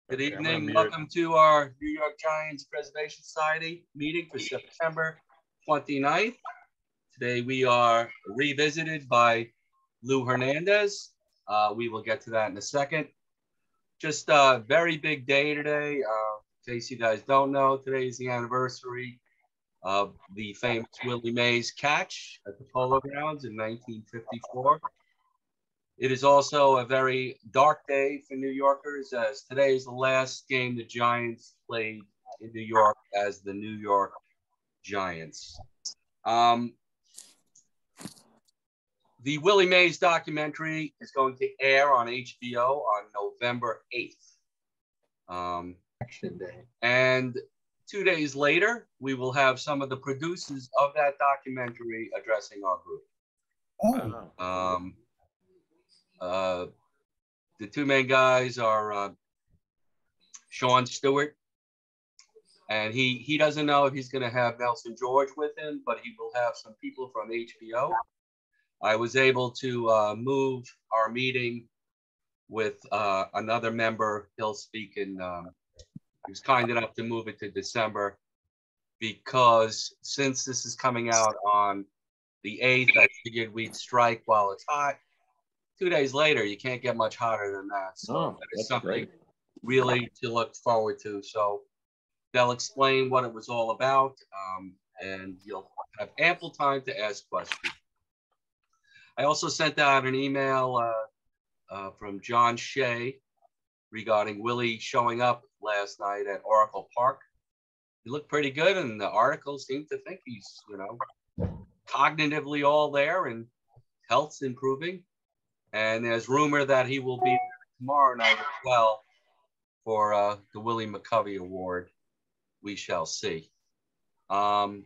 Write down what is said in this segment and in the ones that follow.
Good evening. Welcome to our New York Giants Preservation Society meeting for September 29th. Today we are revisited by Lou Hernandez. We will get to that in a second. Just a very big day today. In case you guys don't know, today is the anniversary of the famous Willie Mays catch at the Polo Grounds in 1954. It is also a very dark day for New Yorkers, as today is the last game the Giants played in New York as the New York Giants. The Willie Mays documentary is going to air on HBO on November 8th. Action Day. And 2 days later, we will have some of the producers of that documentary addressing our group. The two main guys are Sean Stewart, and he doesn't know if he's going to have Nelson George with him, but he will have some people from HBO. I was able to move our meeting with another member. He'll speak in, he was kind enough to move it to December, because since this is coming out on the 8th, I figured we'd strike while it's hot. 2 days later, you can't get much hotter than that. So that is something really to look forward to. So they'll explain what it was all about, and you'll have ample time to ask questions. I also sent out an email from John Shea regarding Willie showing up last night at Oracle Park. He looked pretty good, and the article seemed to think he's, cognitively all there and health's improving. And there's rumor that he will be there tomorrow night as well for the Willie McCovey Award. We shall see. I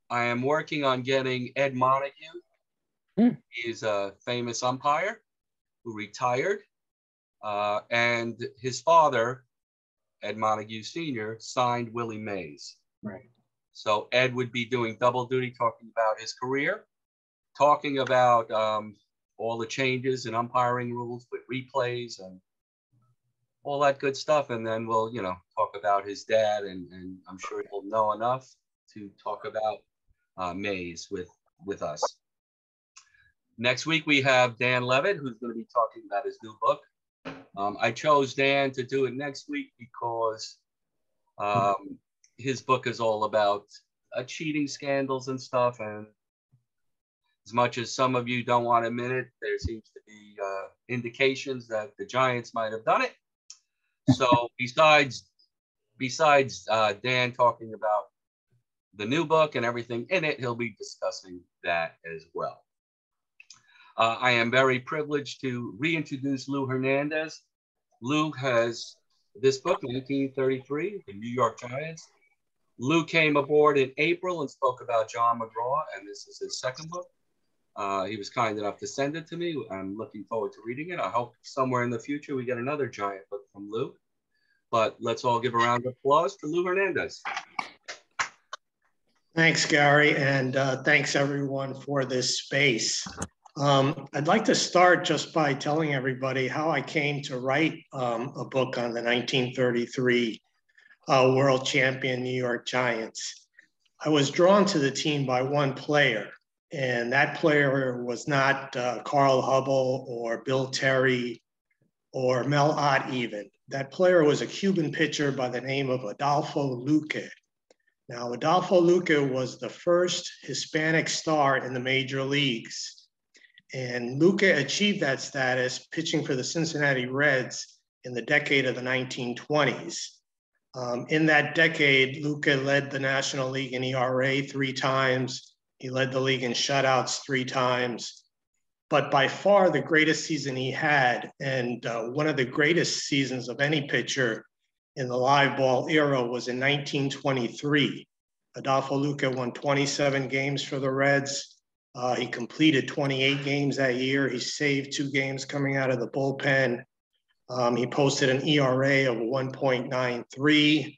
am working on getting Ed Montague. He's a famous umpire who retired. And his father, Ed Montague Sr., signed Willie Mays. Right. So Ed would be doing double duty, talking about his career, talking about all the changes in umpiring rules with replays and all that good stuff. And then we'll, talk about his dad, and I'm sure he'll know enough to talk about Mays with us. Next week, we have Dan Levitt, who's going to be talking about his new book. I chose Dan to do it next week because his book is all about cheating scandals and stuff. And as much as some of you don't want to admit it, there seems to be indications that the Giants might have done it. So besides Dan talking about the new book and everything in it, he'll be discussing that as well. I am very privileged to reintroduce Lou Hernandez. Lou has this book, 1933, The New York Giants. Lou came aboard in April and spoke about John McGraw, and this is his second book. He was kind enough to send it to me. I'm looking forward to reading it. I hope somewhere in the future we get another Giant book from Lou. But let's all give a round of applause to Lou Hernandez. Thanks, Gary, and thanks everyone for this space. I'd like to start just by telling everybody how I came to write a book on the 1933 World Champion New York Giants. I was drawn to the team by one player, and that player was not Carl Hubble or Bill Terry or Mel Ott even. That player was a Cuban pitcher by the name of Adolfo Luque. Now, Adolfo Luque was the first Hispanic star in the major leagues. And Luque achieved that status pitching for the Cincinnati Reds in the decade of the 1920s. In that decade, Luque led the National League in ERA 3 times. He led the league in shutouts 3 times. But by far the greatest season he had, and one of the greatest seasons of any pitcher in the live ball era, was in 1923. Adolfo Luque won 27 games for the Reds. He completed 28 games that year. He saved 2 games coming out of the bullpen. He posted an ERA of 1.93.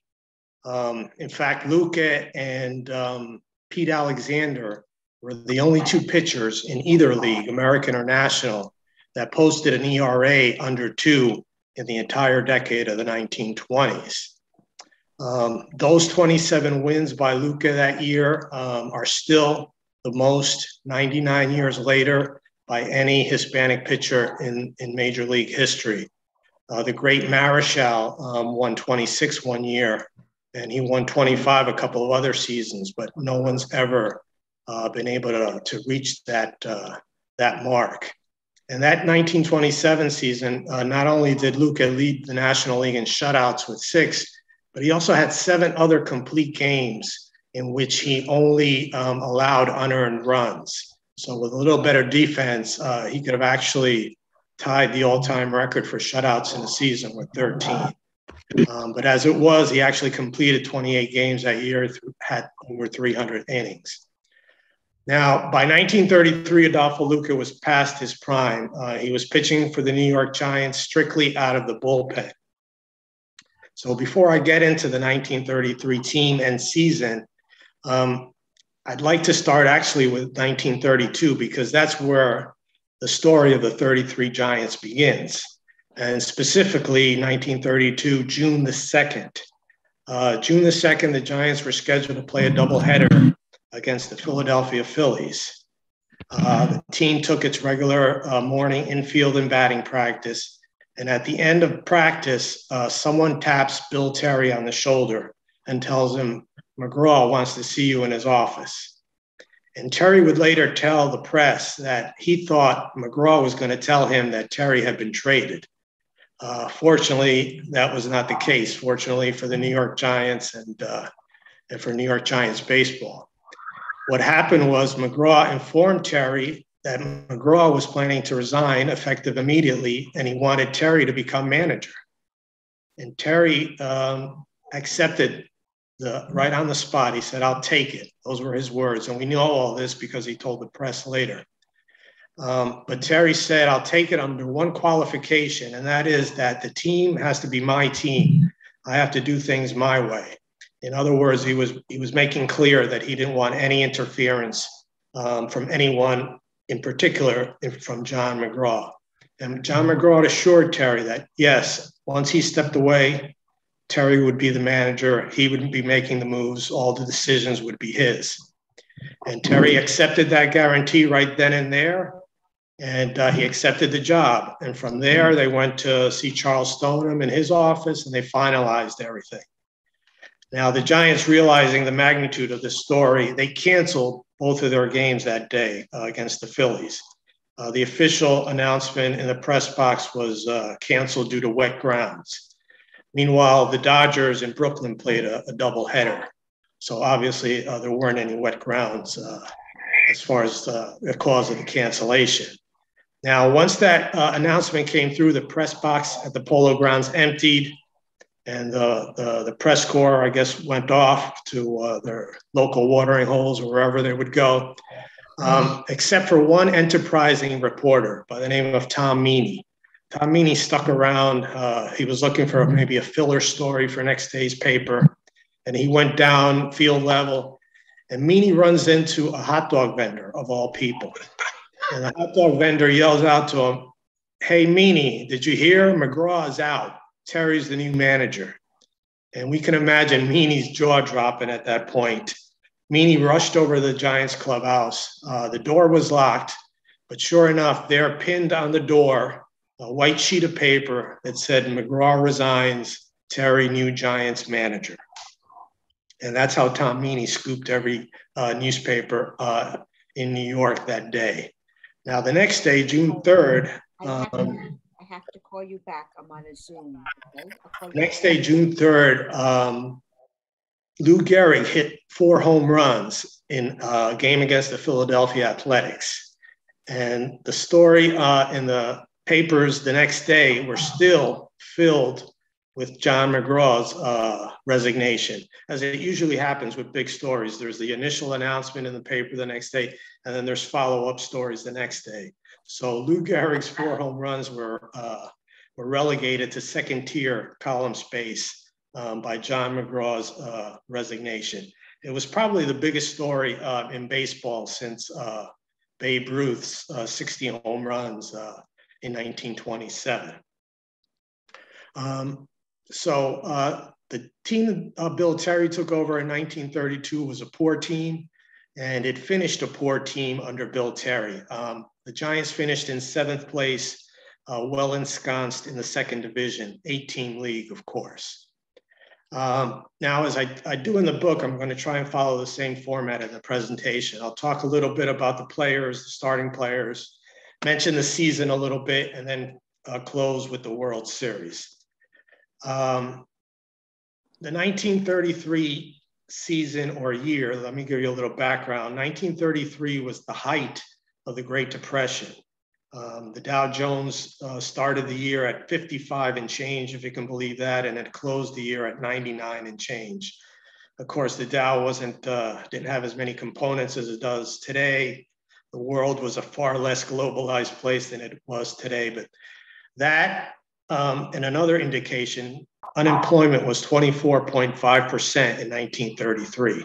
In fact, Luque and Pete Alexander were the only 2 pitchers in either league, American or National, that posted an ERA under 2 in the entire decade of the 1920s. Those 27 wins by Luca that year are still the most 99 years later by any Hispanic pitcher in Major League history. The great Marichal won 26 one year, and he won 25 a couple of other seasons, but no one's ever been able to reach that mark. And that 1927 season, not only did Luca lead the National League in shutouts with 6, but he also had 7 other complete games in which he only allowed unearned runs. So with a little better defense, he could have actually tied the all-time record for shutouts in a season with 13. But as it was, he actually completed 28 games that year, had over 300 innings. Now, by 1933, Adolfo Luca was past his prime. He was pitching for the New York Giants strictly out of the bullpen. So before I get into the 1933 team and season, I'd like to start actually with 1932 because that's where the story of the 33 Giants begins. And specifically 1932, June the 2nd. June the 2nd, the Giants were scheduled to play a doubleheader against the Philadelphia Phillies. The team took its regular morning infield and batting practice. And at the end of practice, someone taps Bill Terry on the shoulder and tells him, McGraw wants to see you in his office. And Terry would later tell the press that he thought McGraw was going to tell him that Terry had been traded. Fortunately, that was not the case. Fortunately for the New York Giants and for New York Giants baseball. What happened was McGraw informed Terry that McGraw was planning to resign effective immediately, and he wanted Terry to become manager. And Terry accepted right on the spot. He said, I'll take it. Those were his words. And we know all this because he told the press later. But Terry said, I'll take it under one qualification, and that is that the team has to be my team. I have to do things my way. In other words, he was making clear that he didn't want any interference from anyone, in particular from John McGraw. And John McGraw assured Terry that, yes, once he stepped away, Terry would be the manager. He wouldn't be making the moves. All the decisions would be his. And Terry accepted that guarantee right then and there. And he accepted the job. And from there, they went to see Charles Stoneham in his office, and they finalized everything. Now, the Giants, realizing the magnitude of this story, they canceled both of their games that day against the Phillies. The official announcement in the press box was canceled due to wet grounds. Meanwhile, the Dodgers in Brooklyn played a doubleheader. So obviously, there weren't any wet grounds as far as the cause of the cancellation. Now, once that announcement came through, the press box at the Polo Grounds emptied, and the press corps, I guess, went off to their local watering holes or wherever they would go, except for one enterprising reporter by the name of Tom Meany. Tom Meany stuck around. He was looking for maybe a filler story for next day's paper, and he went down field level, and Meany runs into a hot dog vendor, of all people. And the hot dog vendor yells out to him, hey, Meany, did you hear? McGraw is out. Terry's the new manager. And we can imagine Meany's jaw dropping at that point. Meany rushed over to the Giants clubhouse. The door was locked, but sure enough, there pinned on the door, a white sheet of paper that said McGraw resigns, Terry new Giants manager. And that's how Tom Meany scooped every newspaper in New York that day. Now, the next day, June 3rd. I have to call you back. I'm on a Zoom. Okay? Next day, June 3rd, Lou Gehrig hit 4 home runs in a game against the Philadelphia Athletics. And the story in the papers the next day were still filled with John McGraw's resignation. As it usually happens with big stories, there's the initial announcement in the paper the next day, and then there's follow-up stories the next day. So Lou Gehrig's 4 home runs were relegated to second-tier column space by John McGraw's resignation. It was probably the biggest story in baseball since Babe Ruth's 60 home runs in 1927. The team Bill Terry took over in 1932 was a poor team, and it finished a poor team under Bill Terry. The Giants finished in 7th place, well ensconced in the 2nd division, 8-team league, of course. Now, as I do in the book, I'm going to try and follow the same format in the presentation. I'll talk a little bit about the players, the starting players, mention the season a little bit, and then close with the World Series. The 1933 season or year, let me give you a little background. 1933 was the height of the Great Depression. The Dow Jones started the year at 55 and change, if you can believe that, and it closed the year at 99 and change. Of course, the Dow didn't have as many components as it does today. The world was a far less globalized place than it was today, but that and another indication, unemployment was 24.5% in 1933,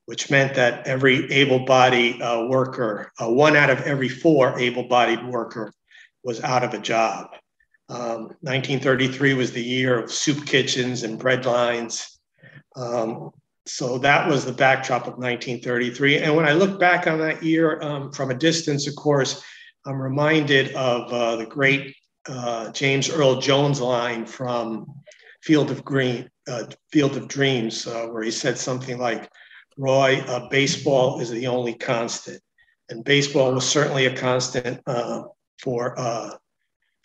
which meant that every able-bodied worker, 1 out of every 4 able-bodied worker was out of a job. 1933 was the year of soup kitchens and bread lines. So that was the backdrop of 1933. And when I look back on that year from a distance, of course, I'm reminded of the great James Earl Jones line from Field of Dreams, where he said something like, Roy, baseball is the only constant. And baseball was certainly a constant for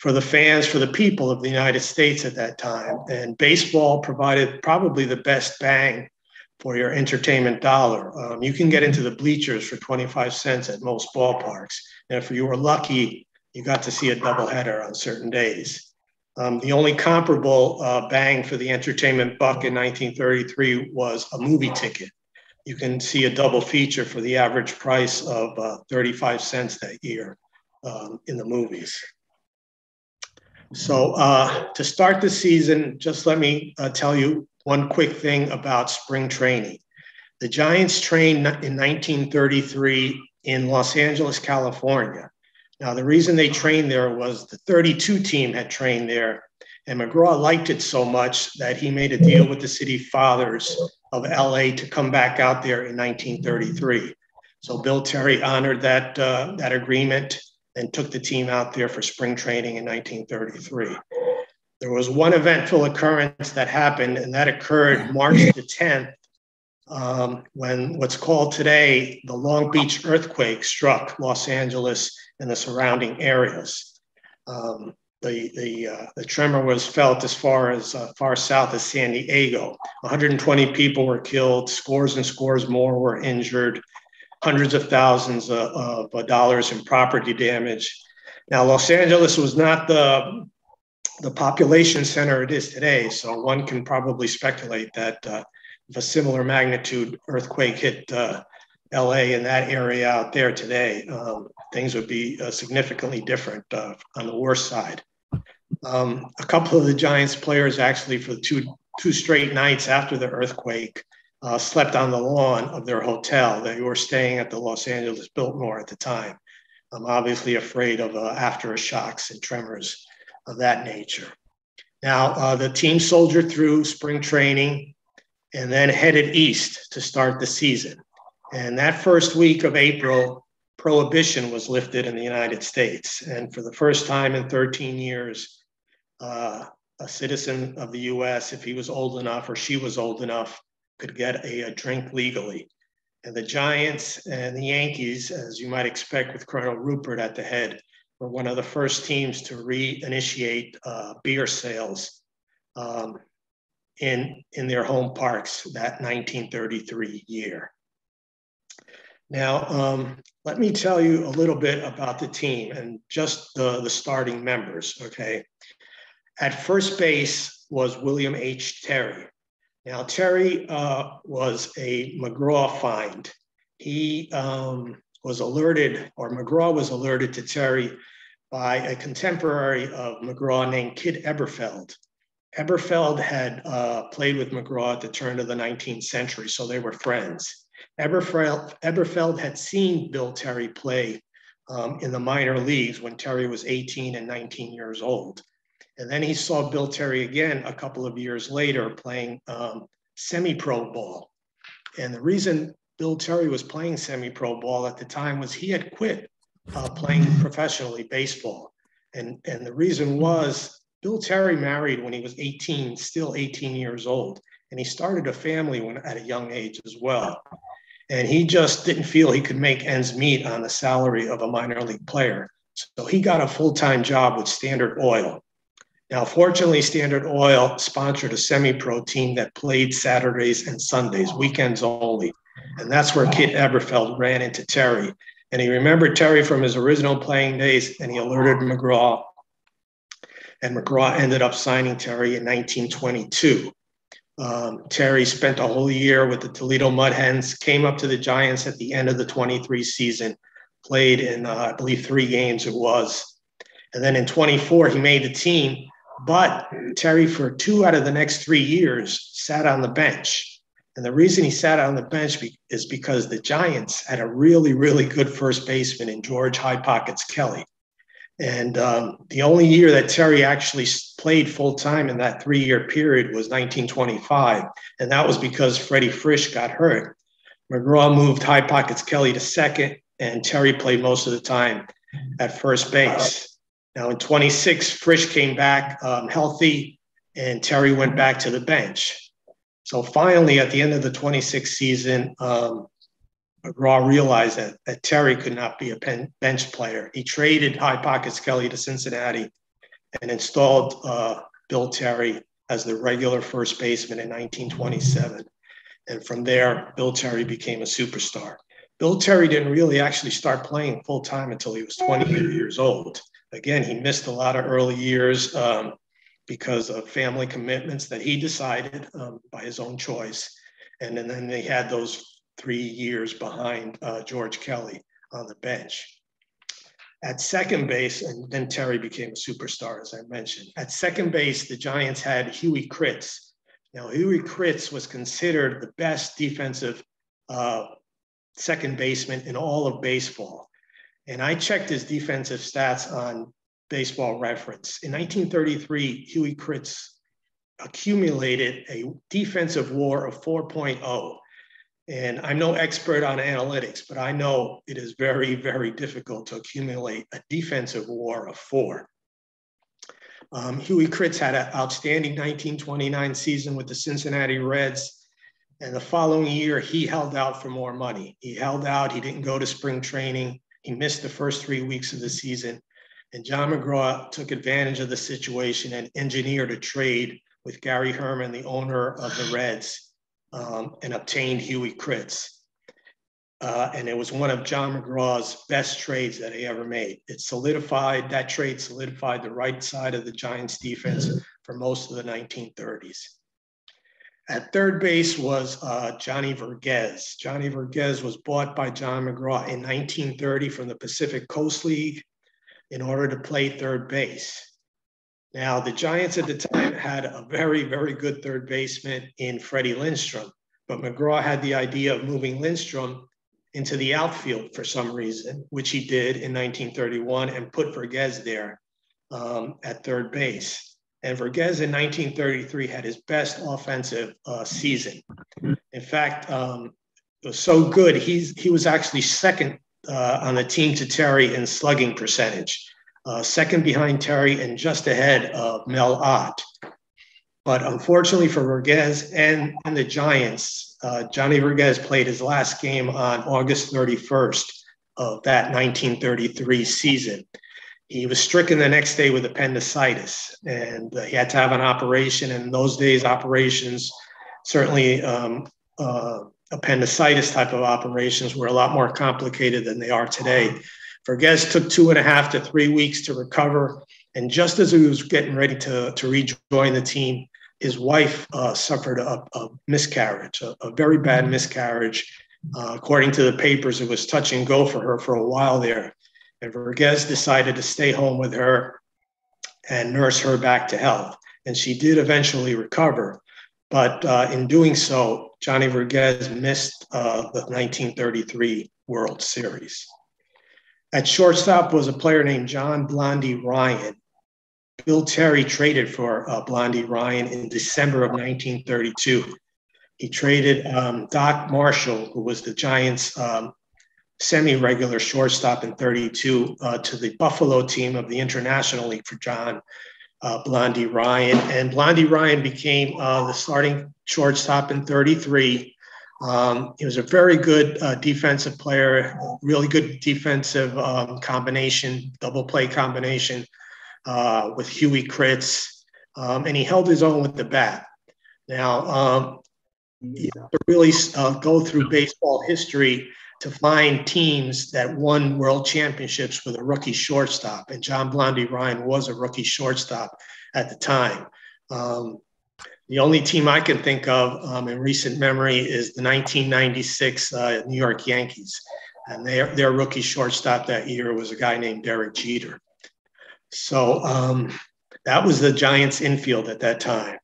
the fans, for the people of the United States at that time. And baseball provided probably the best bang for your entertainment dollar. You can get into the bleachers for 25 cents at most ballparks. And if you were lucky, you got to see a doubleheader on certain days. The only comparable bang for the entertainment buck in 1933 was a movie ticket. You can see a double feature for the average price of 35 cents that year in the movies. So to start the season, just let me tell you one quick thing about spring training. The Giants trained in 1933 in Los Angeles, California. Now, the reason they trained there was the 32 team had trained there, and McGraw liked it so much that he made a deal with the city fathers of LA to come back out there in 1933. So Bill Terry honored that agreement and took the team out there for spring training in 1933. There was one eventful occurrence that happened, and that occurred March the 10th, when what's called today the Long Beach earthquake struck Los Angeles and the surrounding areas. The tremor was felt as far south as San Diego. 120 people were killed, scores and scores more were injured, hundreds of thousands of dollars in property damage. Now, Los Angeles was not the population center it is today, so one can probably speculate that if a similar magnitude earthquake hit LA and that area out there today, things would be significantly different on the worst side. A couple of the Giants players actually for two straight nights after the earthquake slept on the lawn of their hotel. They were staying at the Los Angeles Biltmore at the time. I'm obviously afraid of aftershocks and tremors of that nature. Now, the team soldiered through spring training and then headed east to start the season. And that first week of April, prohibition was lifted in the United States. And for the first time in 13 years, a citizen of the US, if he was old enough or she was old enough, could get a drink legally. And the Giants and the Yankees, as you might expect with Colonel Rupert at the head, were one of the first teams to reinitiate beer sales in their home parks that 1933 year. Now, let me tell you a little bit about the team and just the starting members, okay? At first base was William H. Terry. Now, Terry was a McGraw find. He was alerted, or McGraw was alerted to Terry by a contemporary of McGraw named Kid Eberfeld. Eberfeld had played with McGraw at the turn of the 19th century, so they were friends. Eberfeld had seen Bill Terry play in the minor leagues when Terry was 18 and 19 years old. And then he saw Bill Terry again a couple of years later playing semi-pro ball. And the reason Bill Terry was playing semi-pro ball at the time was he had quit playing professionally baseball. And the reason was Bill Terry married when he was 18, still 18 years old. And he started a family at a young age as well. And he just didn't feel he could make ends meet on the salary of a minor league player. So he got a full-time job with Standard Oil. Now, fortunately, Standard Oil sponsored a semi-pro team that played Saturdays and Sundays, weekends only. And that's where Kit Eberfeld ran into Terry. And he remembered Terry from his original playing days, and he alerted McGraw. And McGraw ended up signing Terry in 1922. Terry spent a whole year with the Toledo Mud Hens, came up to the Giants at the end of the 23 season, played in, I believe, 3 games it was. And then in 24, he made the team. But Terry, for 2 out of the next 3 years, sat on the bench. And the reason he sat on the bench is because the Giants had a really, really good first baseman in George High Pockets Kelly. And the only year that Terry actually played full-time in that 3-year period was 1925. And that was because Freddie Frisch got hurt. McGraw moved High Pockets Kelly to second, and Terry played most of the time at first base. Now in 26, Frisch came back healthy, and Terry went back to the bench. So finally, at the end of the 26 season, McGraw realized that Terry could not be a bench player. He traded High Pockets Kelly to Cincinnati and installed Bill Terry as the regular first baseman in 1927. And from there, Bill Terry became a superstar. Bill Terry didn't really actually start playing full-time until he was 28 years old. Again, he missed a lot of early years because of family commitments that he decided by his own choice. And then they had those 3 years behind George Kelly on the bench. At second base, and then Terry became a superstar, as I mentioned. At second base, the Giants had Huey Kritz. Now, Huey Kritz was considered the best defensive second baseman in all of baseball. And I checked his defensive stats on Baseball Reference. In 1933, Huey Kritz accumulated a defensive WAR of 4.0. And I'm no expert on analytics, but I know it is very, very difficult to accumulate a defensive WAR of 4. Huey Kritz had an outstanding 1929 season with the Cincinnati Reds. And the following year, he held out for more money. He held out. He didn't go to spring training. He missed the first 3 weeks of the season. And John McGraw took advantage of the situation and engineered a trade with Gary Herman, the owner of the Reds, and obtained Huey Kritz. And it was one of John McGraw's best trades that he ever made. That trade solidified the right side of the Giants defense for most of the 1930s. At third base was Johnny Verghese. Johnny Verghese was bought by John McGraw in 1930 from the Pacific Coast League in order to play third base. Now, the Giants at the time had a very, very good third baseman in Freddie Lindstrom, but McGraw had the idea of moving Lindstrom into the outfield for some reason, which he did in 1931 and put Verghese there at third base. And Verghese in 1933 had his best offensive season. In fact, it was so good, he was actually second on the team to Terry in slugging percentage, second behind Terry and just ahead of Mel Ott. But unfortunately for Verghese and the Giants, Johnny Verghese played his last game on August 31st of that 1933 season. He was stricken the next day with appendicitis, and he had to have an operation. And in those days, operations, certainly appendicitis type of operations, were a lot more complicated than they are today. Verghese took 2.5 to 3 weeks to recover. And just as he was getting ready to rejoin the team, his wife suffered a miscarriage, a very bad miscarriage. According to the papers, it was touch and go for her for a while there. And Verghese decided to stay home with her and nurse her back to health. And she did eventually recover. But in doing so, Johnny Verghese missed the 1933 World Series. At shortstop was a player named John Blondie Ryan. Bill Terry traded for Blondie Ryan in December of 1932. He traded Doc Marshall, who was the Giants' semi-regular shortstop in 32, to the Buffalo team of the International League for John Blondie Ryan. And Blondie Ryan became the starting shortstop in 33. He was a very good defensive player, really good defensive combination, double play combination with Huey Kritz, and he held his own with the bat. Now, you have to really go through baseball history to find teams that won world championships with a rookie shortstop, and John Blondie Ryan was a rookie shortstop at the time. The only team I can think of in recent memory is the 1996 New York Yankees. And their rookie shortstop that year was a guy named Derek Jeter. So that was the Giants infield at that time,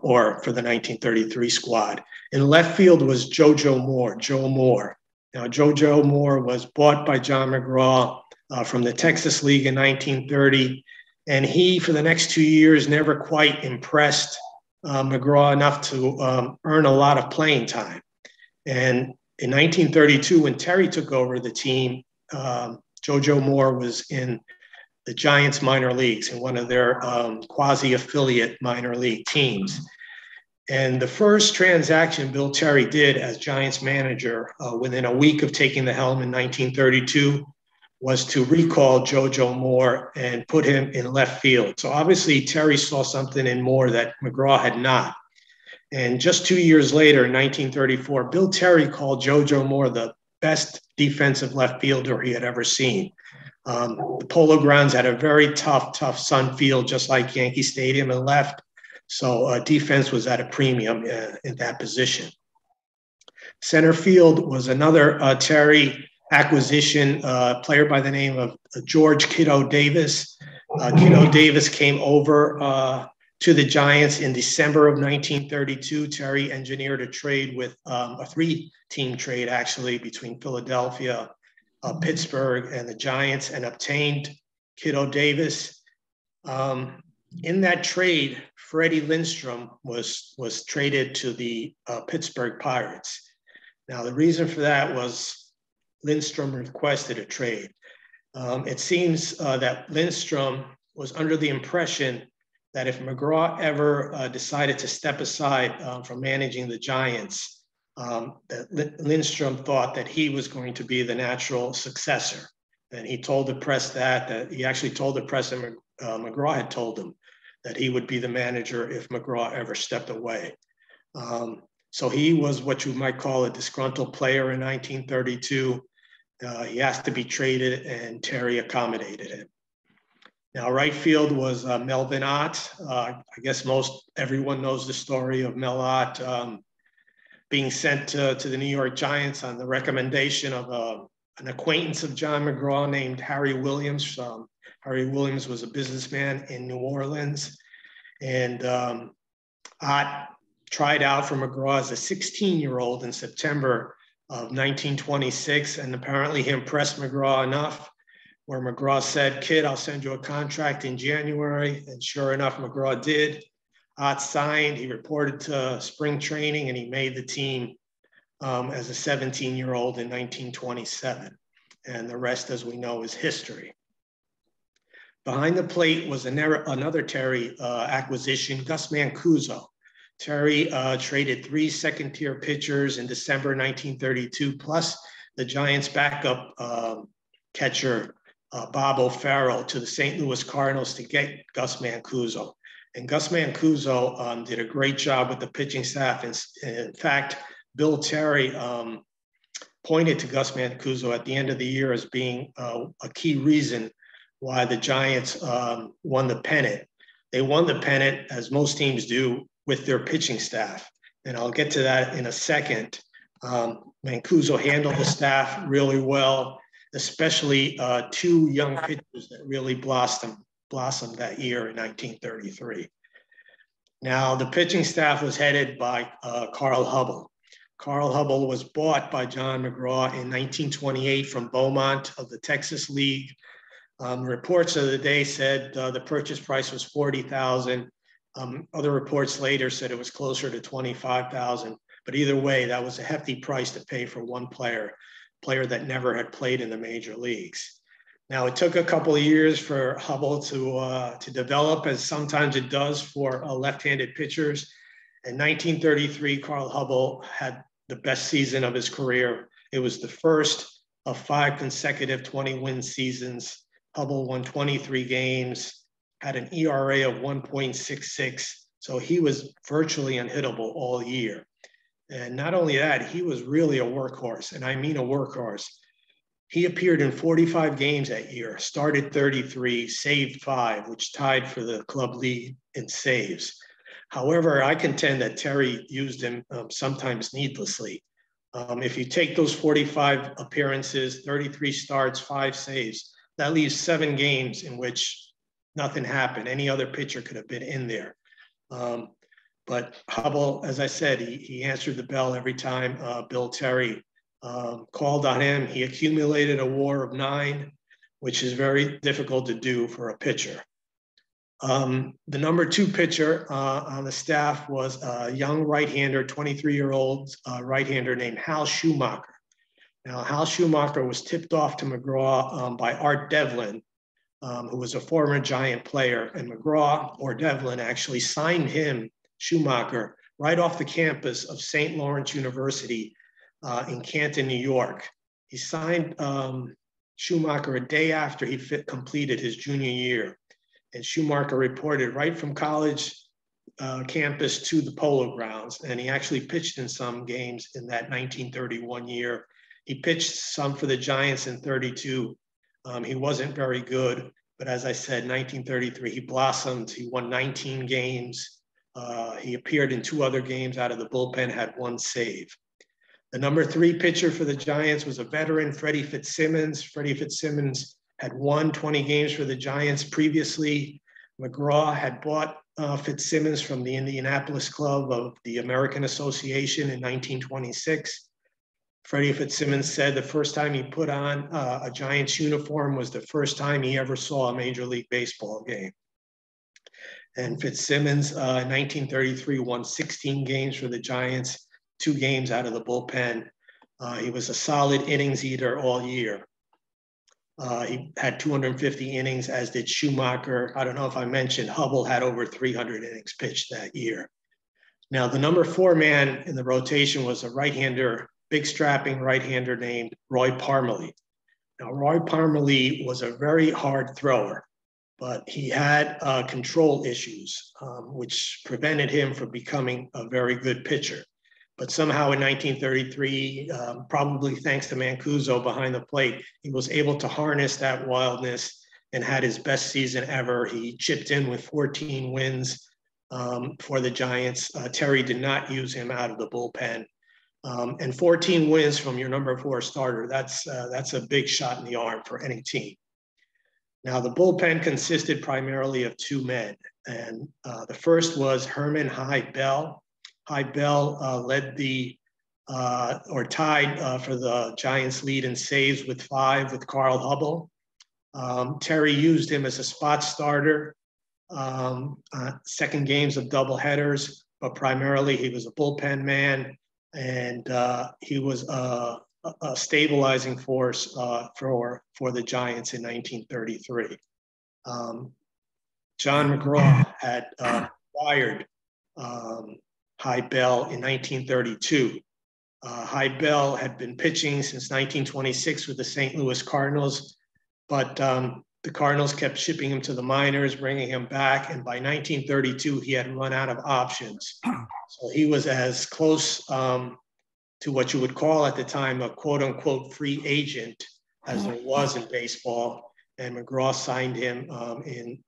or for the 1933 squad. In left field was Joe Moore. Now, Joe Moore was bought by John McGraw from the Texas League in 1930. And he, for the next 2 years, never quite impressed McGraw enough to earn a lot of playing time. And in 1932, when Terry took over the team, Joe Moore was in the Giants minor leagues in one of their quasi-affiliate minor league teams. And the first transaction Bill Terry did as Giants manager within a week of taking the helm in 1932 was to recall Joe Moore and put him in left field. So obviously Terry saw something in Moore that McGraw had not. And just 2 years later, in 1934, Bill Terry called Joe Moore the best defensive left fielder he had ever seen. The Polo Grounds had a very tough sun field, just like Yankee Stadium in left. So defense was at a premium in that position. Center field was another Terry acquisition, player by the name of George Kiddo Davis. Kiddo Davis came over to the Giants in December of 1932. Terry engineered a trade with a three-team trade, actually, between Philadelphia, Pittsburgh, and the Giants, and obtained Kiddo Davis. In that trade, Freddie Lindstrom was traded to the Pittsburgh Pirates. Now, the reason for that was Lindstrom requested a trade. It seems that Lindstrom was under the impression that if McGraw ever decided to step aside from managing the Giants, that Lindstrom thought that he was going to be the natural successor. And he told the press that he actually told the press that McGraw had told him that he would be the manager if McGraw ever stepped away. So he was what you might call a disgruntled player in 1932. He asked to be traded, and Terry accommodated him. Now, right field was Melvin Ott. I guess everyone knows the story of Mel Ott being sent to the New York Giants on the recommendation of an acquaintance of John McGraw named Harry Williams. Harry Williams was a businessman in New Orleans, and Ott tried out for McGraw as a 16-year-old in September of 1926, and apparently he impressed McGraw enough where McGraw said, "Kid, I'll send you a contract in January." And sure enough, McGraw did. Ott signed, he reported to spring training, and he made the team as a 17-year-old in 1927. And the rest, as we know, is history. Behind the plate was another Terry acquisition, Gus Mancuso. Terry traded 3 second-tier pitchers in December 1932, plus the Giants' backup catcher, Bob O'Farrell, to the St. Louis Cardinals to get Gus Mancuso. And Gus Mancuso did a great job with the pitching staff. In fact, Bill Terry pointed to Gus Mancuso at the end of the year as being a key reason why the Giants won the pennant. They won the pennant, as most teams do, with their pitching staff. And I'll get to that in a second. Mancuso handled the staff really well, especially 2 young pitchers that really blossomed that year in 1933. Now, the pitching staff was headed by Carl Hubbell. Carl Hubbell was bought by John McGraw in 1928 from Beaumont of the Texas League. Reports of the day said the purchase price was $40,000. Other reports later said it was closer to $25,000. But either way, that was a hefty price to pay for one player that never had played in the major leagues. Now, it took a couple of years for Hubbell to develop, as sometimes it does for left-handed pitchers. In 1933, Carl Hubbell had the best season of his career. It was the first of 5 consecutive 20-win seasons. Hubbell won 23 games, had an ERA of 1.66, so he was virtually unhittable all year. And not only that, he was really a workhorse, and I mean a workhorse. He appeared in 45 games that year, started 33, saved 5, which tied for the club lead in saves. However, I contend that Terry used him sometimes needlessly. If you take those 45 appearances, 33 starts, 5 saves, that leaves 7 games in which nothing happened. Any other pitcher could have been in there. But Hubbell, as I said, he answered the bell every time Bill Terry called on him. He accumulated a WAR of 9, which is very difficult to do for a pitcher. The number 2 pitcher on the staff was a young right-hander, 23-year-old right-hander named Hal Schumacher. Now, Hal Schumacher was tipped off to McGraw by Art Devlin, who was a former Giant player, and McGraw, or Devlin, actually signed him, Schumacher, right off the campus of St. Lawrence University in Canton, New York. He signed Schumacher a day after he completed his junior year. And Schumacher reported right from college campus to the Polo Grounds, and he actually pitched in some games in that 1931 year. He pitched some for the Giants in 32. He wasn't very good, but as I said, 1933, he blossomed. He won 19 games. He appeared in 2 other games out of the bullpen, had 1 save. The number 3 pitcher for the Giants was a veteran, Freddie Fitzsimmons. Freddie Fitzsimmons had won 20 games for the Giants previously. McGraw had bought Fitzsimmons from the Indianapolis Club of the American Association in 1926. Freddie Fitzsimmons said the first time he put on a Giants uniform was the first time he ever saw a Major League Baseball game. And Fitzsimmons in 1933 won 16 games for the Giants, 2 games out of the bullpen. He was a solid innings eater all year. He had 250 innings, as did Schumacher. I don't know if I mentioned Hubbell had over 300 innings pitched that year. Now, the number 4 man in the rotation was a right-hander, big strapping right-hander named Roy Parmalee. Now, Roy Parmalee was a very hard thrower, but he had control issues, which prevented him from becoming a very good pitcher. But somehow in 1933, probably thanks to Mancuso behind the plate, he was able to harness that wildness and had his best season ever. He chipped in with 14 wins for the Giants. Terry did not use him out of the bullpen. And 14 wins from your number 4 starter, that's a big shot in the arm for any team. Now, the bullpen consisted primarily of 2 men. And the first was Herman High Bell. High Bell led or tied for the Giants' lead in saves with 5 with Carl Hubbell. Terry used him as a spot starter, second games of doubleheaders, but primarily he was a bullpen man, and he was a stabilizing force for the Giants in 1933. John McGraw had acquired High Bell in 1932. High Bell had been pitching since 1926 with the St. Louis Cardinals, but the Cardinals kept shipping him to the minors, bringing him back, and by 1932, he had run out of options. So he was as close to what you would call at the time a quote-unquote free agent as there was in baseball, and McGraw signed him in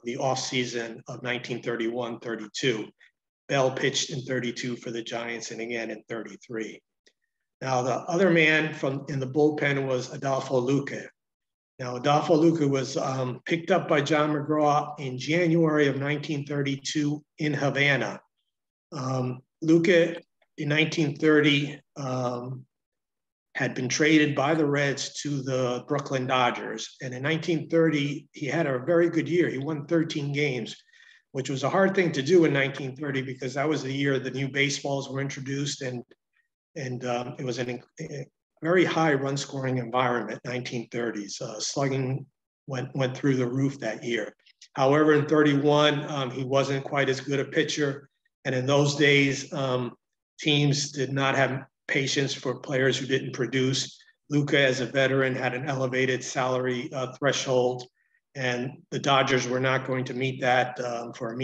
the offseason of 1931-32. Bell pitched in 32 for the Giants and again in 33. Now, the other man in the bullpen was Adolfo Luque. Now, Adolfo Luque was picked up by John McGraw in January of 1932 in Havana. Luque in 1930 had been traded by the Reds to the Brooklyn Dodgers. And in 1930, he had a very good year. He won 13 games, which was a hard thing to do in 1930 because that was the year the new baseballs were introduced, and it was a very high run scoring environment, 1930s. Slugging went through the roof that year. However, in 31, he wasn't quite as good a pitcher. And in those days, teams did not have patience for players who didn't produce. Luka, as a veteran, had an elevated salary threshold, and the Dodgers were not going to meet that for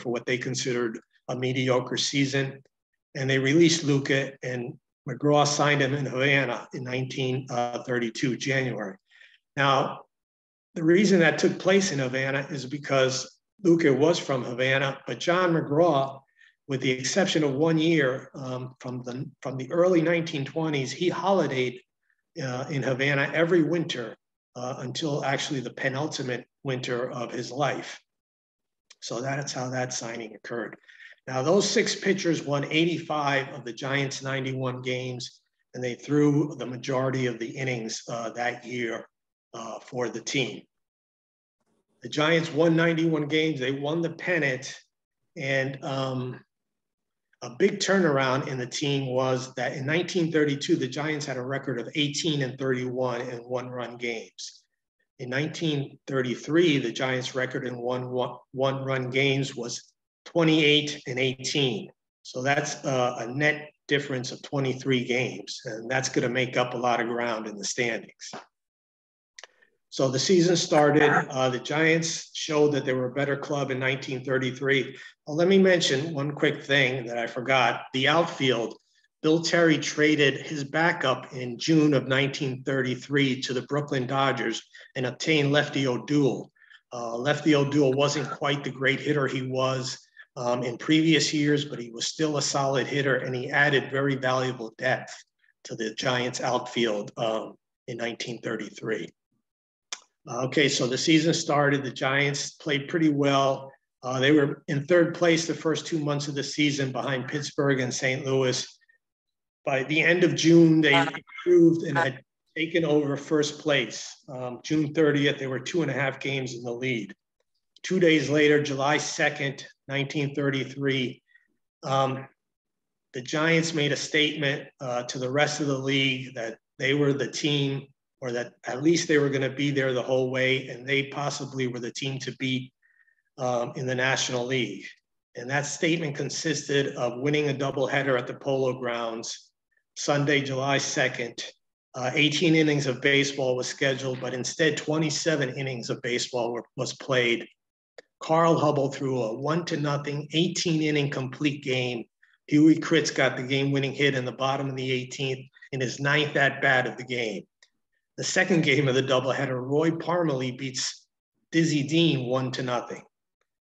what they considered a mediocre season. And they released Luka, and McGraw signed him in Havana in 1932, January. Now, the reason that took place in Havana is because Luka was from Havana, but John McGraw, with the exception of 1 year from the early 1920s, he holidayed in Havana every winter until actually the penultimate winter of his life. So that's how that signing occurred. Now, those 6 pitchers won 85 of the Giants' 91 games, and they threw the majority of the innings that year for the team. The Giants won 91 games. They won the pennant, and a big turnaround in the team was that in 1932, the Giants had a record of 18-31 in one-run games. In 1933, the Giants' record in one-run games was 28-18. So that's a net difference of 23 games, and that's going to make up a lot of ground in the standings. So the season started. The Giants showed that they were a better club in 1933. Well, let me mention one quick thing that I forgot. The outfield, Bill Terry traded his backup in June of 1933 to the Brooklyn Dodgers and obtained Lefty O'Doul. Lefty O'Doul wasn't quite the great hitter he was in previous years, but he was still a solid hitter, and he added very valuable depth to the Giants outfield in 1933. Okay, so the season started. The Giants played pretty well. They were in third place the first 2 months of the season behind Pittsburgh and St. Louis. By the end of June, they improved and had taken over first place. June 30th, they were 2.5 games in the lead. 2 days later, July 2nd, 1933, the Giants made a statement to the rest of the league that they were the team, or that at least they were going to be there the whole way, and they possibly were the team to beat in the National League. And that statement consisted of winning a doubleheader at the Polo Grounds Sunday, July 2nd. 18 innings of baseball was scheduled, but instead 27 innings of baseball was played. Carl Hubbell threw a 1-0, 18-inning complete game. Huey Kritz got the game-winning hit in the bottom of the 18th in his 9th at-bat of the game. The second game of the doubleheader, Roy Parmalee beats Dizzy Dean 1-0.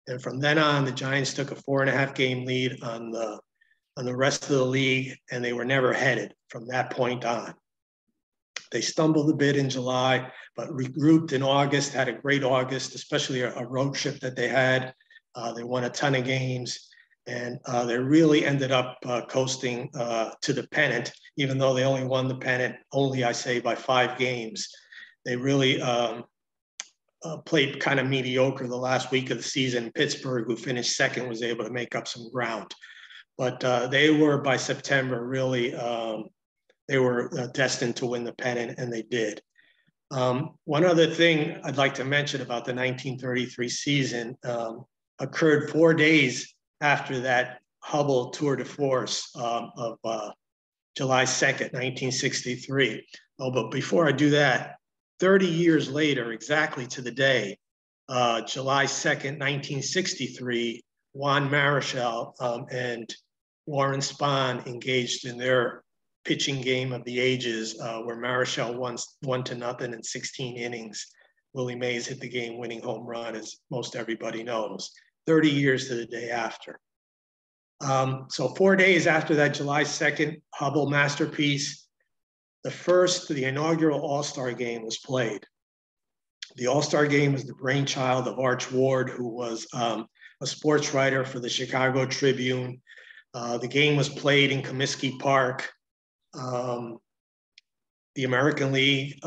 And from then on, the Giants took a 4.5 game lead on the rest of the league, and they were never headed from that point on. They stumbled a bit in July, but regrouped in August, had a great August, especially a road trip that they had. They won a ton of games, and they really ended up coasting to the pennant, even though they only won the pennant, I say, by 5 games. They really played kind of mediocre the last week of the season. Pittsburgh, who finished second, was able to make up some ground. But they were, by September, really, they were destined to win the pennant, and they did. One other thing I'd like to mention about the 1933 season occurred 4 days after that Hubbell tour de force of July 2nd, 1963. Oh, but before I do that, 30 years later, exactly to the day, July 2nd, 1963, Juan Marichal and Warren Spahn engaged in their pitching game of the ages, where Marichal won 1-0 in 16 innings. Willie Mays hit the game-winning home run, as most everybody knows, 30 years to the day after. So 4 days after that July 2nd Hubbell masterpiece, the inaugural All-Star game was played. The All-Star game was the brainchild of Arch Ward, who was a sports writer for the Chicago Tribune. The game was played in Comiskey Park. The American League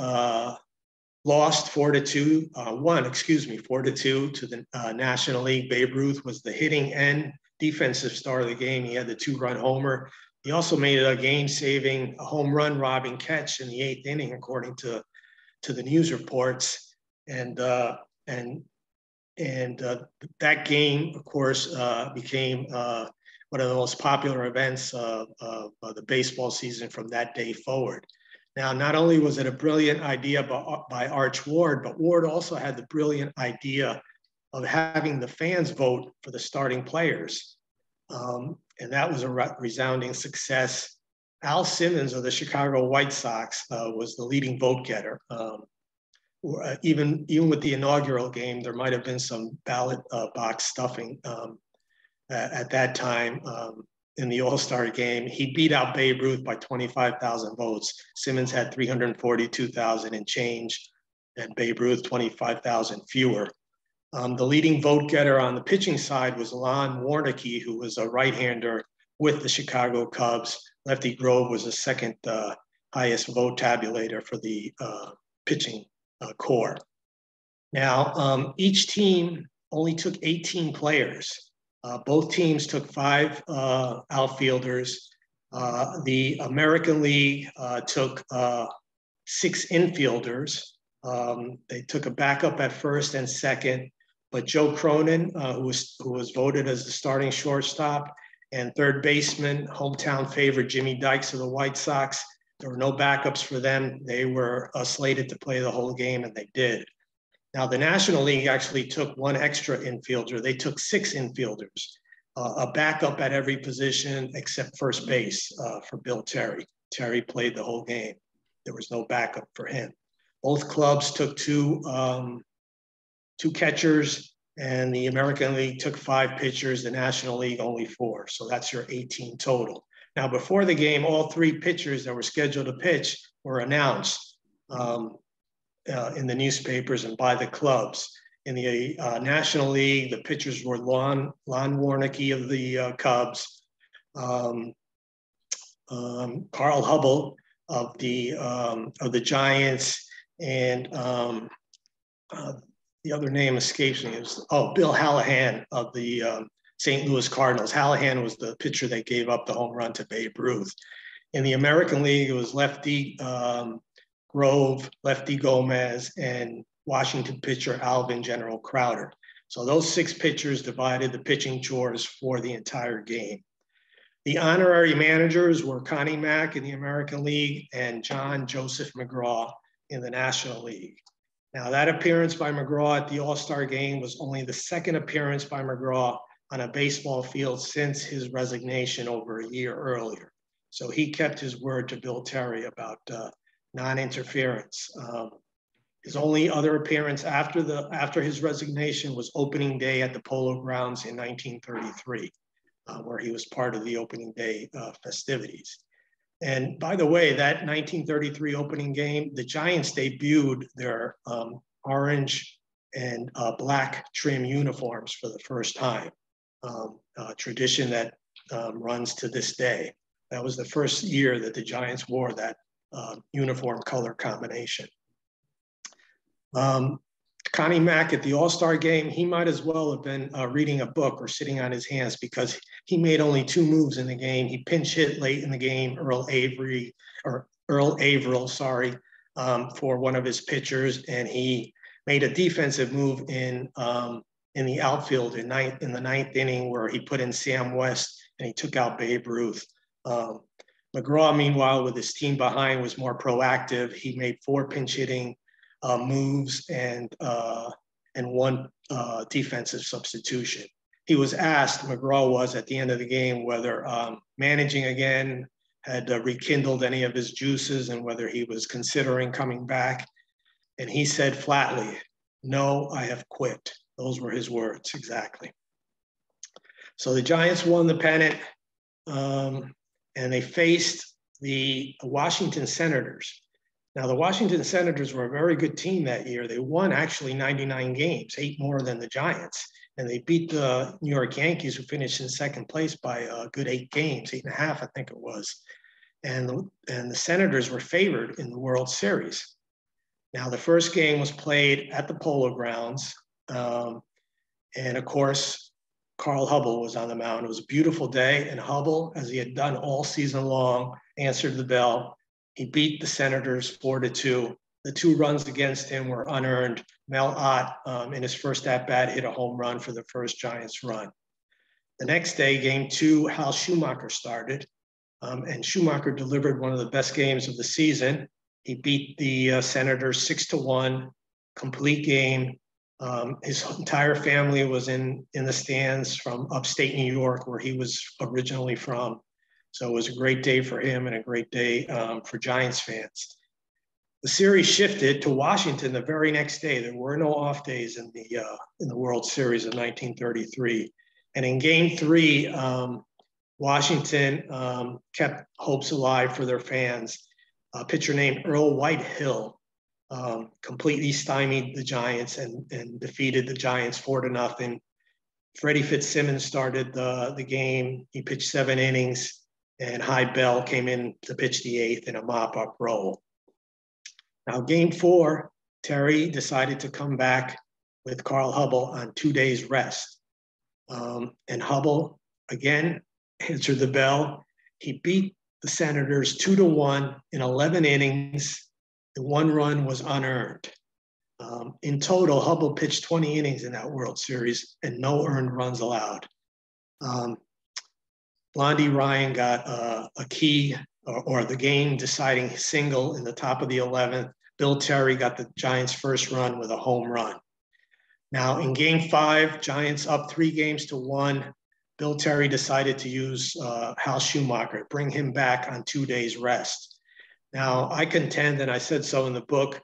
lost 4-2, won, 4-2 to the National League. Babe Ruth was the hitting and defensive star of the game. He had the 2-run homer. He also made a game-saving home run robbing catch in the 8th inning, according to the news reports. And that game, of course, became one of the most popular events of the baseball season from that day forward. Now, not only was it a brilliant idea by Arch Ward, but Ward also had the brilliant idea of having the fans vote for the starting players. And that was a resounding success. Al Simmons of the Chicago White Sox was the leading vote getter. Even with the inaugural game, there might have been some ballot box stuffing at that time. In the All-Star game, he beat out Babe Ruth by 25,000 votes. Simmons had 342,000 and change, and Babe Ruth 25,000 fewer. The leading vote getter on the pitching side was Lon Warneke, who was a right-hander with the Chicago Cubs. Lefty Grove was the second highest vote tabulator for the pitching core. Now, each team only took 18 players. Both teams took 5 outfielders. The American League took 6 infielders. They took a backup at first and second, but Joe Cronin, who was voted as the starting shortstop, and third baseman, hometown favorite Jimmy Dykes of the White Sox, there were no backups for them. They were slated to play the whole game, and they did. Now, the National League actually took 1 extra infielder. They took 6 infielders, a backup at every position except first base for Bill Terry. Terry played the whole game. There was no backup for him. Both clubs took 2 catchers, and the American League took 5 pitchers, the National League only 4. So that's your 18 total. Now, before the game, all 3 pitchers that were scheduled to pitch were announced in the newspapers and by the clubs. In the National League, the pitchers were Lon Warneke of the Cubs, Carl Hubble of the Giants, and the other name escapes me. It was, Bill Hallahan of the St. Louis Cardinals. Hallahan was the pitcher that gave up the home run to Babe Ruth. In the American League, it was lefty Grove, lefty Gomez, and Washington pitcher Alvin General Crowder. So those 6 pitchers divided the pitching chores for the entire game. The honorary managers were Connie Mack in the American League and John Joseph McGraw in the National League. Now, that appearance by McGraw at the All-Star game was only the 2nd appearance by McGraw on a baseball field since his resignation over a year earlier. So he kept his word to Bill Terry about non-interference. His only other appearance after his resignation was opening day at the Polo Grounds in 1933, where he was part of the opening day festivities. And by the way, that 1933 opening game, the Giants debuted their orange and black trim uniforms for the first time, a tradition that runs to this day. That was the first year that the Giants wore that uniform color combination. Connie Mack at the All-Star game, he might as well have been reading a book or sitting on his hands, because he made only 2 moves in the game. He pinch hit late in the game, Earl Averill, for one of his pitchers, and he made a defensive move in the outfield in the 9th inning, where he put in Sam West and he took out Babe Ruth. McGraw, meanwhile, with his team behind, was more proactive. He made 4 pinch hitting moves and 1 defensive substitution. He was asked, McGraw was, at the end of the game, whether managing again had rekindled any of his juices and whether he was considering coming back. And he said flatly, "No, I have quit." Those were his words, exactly. So the Giants won the pennant, and they faced the Washington Senators. Now, the Washington Senators were a very good team that year. They won actually 99 games, 8 more than the Giants. and they beat the New York Yankees, who finished in second place by a good 8 games, 8.5, I think it was. And the Senators were favored in the World Series. Now, the first game was played at the Polo Grounds. And of course, Carl Hubble was on the mound. It was a beautiful day, and Hubble, as he had done all season long, answered the bell. He beat the Senators 4-2. The 2 runs against him were unearned. Mel Ott, in his first at-bat, hit a home run for the first Giants run. The next day, game 2, Hal Schumacher started, and Schumacher delivered one of the best games of the season. He beat the Senators 6-1, complete game. His entire family was in the stands from upstate New York, where he was originally from. So it was a great day for him and a great day for Giants fans. The series shifted to Washington the very next day. There were no off days in the World Series of 1933. And in game 3, Washington kept hopes alive for their fans. A pitcher named Earl Whitehill completely stymied the Giants and defeated the Giants 4-0. Freddie Fitzsimmons started the game. He pitched 7 innings, and High Bell came in to pitch the 8th in a mop-up role. Now, game 4, Terry decided to come back with Carl Hubble on 2 days rest. And Hubble, again, answered the bell. He beat the Senators 2-1 in 11 innings. The 1 run was unearned. In total, Hubble pitched 20 innings in that World Series and no earned runs allowed. Blondie Ryan got a key or the game deciding single in the top of the 11th. Bill Terry got the Giants' first run with a home run. Now in game 5, Giants up 3-1. Bill Terry decided to use Hal Schumacher, bring him back on 2 days rest. Now, I contend, and I said so in the book,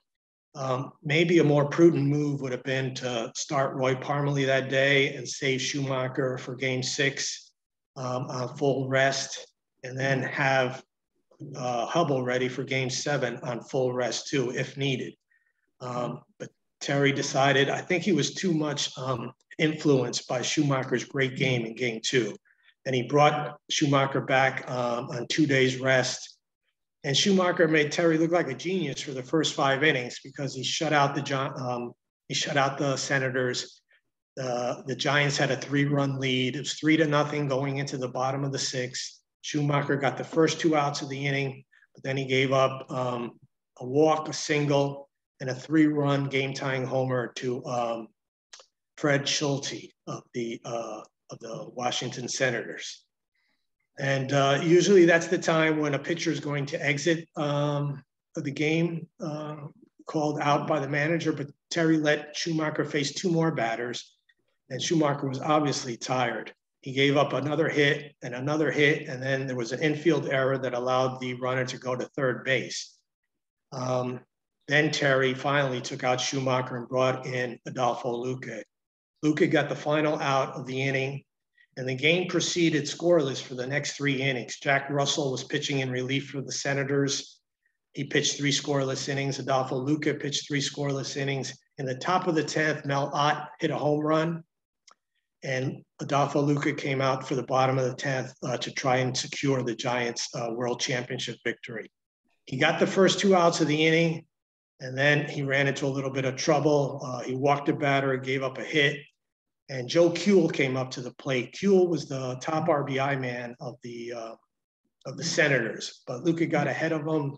maybe a more prudent move would have been to start Roy Parmalee that day and save Schumacher for game 6 on full rest, and then have Hubble ready for game 7 on full rest too, if needed. But Terry decided, I think he was too much influenced by Schumacher's great game in game 2. And he brought Schumacher back on 2 days rest. And Schumacher made Terry look like a genius for the first 5 innings because he shut out the Senators. The Giants had a 3-run lead. It was 3-0 going into the bottom of the 6th. Schumacher got the first 2 outs of the inning, but then he gave up a walk, a single, and a 3-run game-tying homer to Fred Schulte of the Washington Senators. And usually that's the time when a pitcher is going to exit the game, called out by the manager, but Terry let Schumacher face 2 more batters, and Schumacher was obviously tired. He gave up another hit, and then there was an infield error that allowed the runner to go to third base. Then Terry finally took out Schumacher and brought in Adolfo Luque. Luque got the final out of the inning, and the game proceeded scoreless for the next 3 innings. Jack Russell was pitching in relief for the Senators. He pitched 3 scoreless innings. Adolfo Luque pitched 3 scoreless innings. In the top of the 10th, Mel Ott hit a home run, and Adolfo Luque came out for the bottom of the 10th to try and secure the Giants' World Championship victory. He got the first 2 outs of the inning, and then he ran into a little bit of trouble. He walked a batter, gave up a hit. And Joe Kuehl came up to the plate. Kuehl was the top RBI man of the Senators, but Luque got ahead of him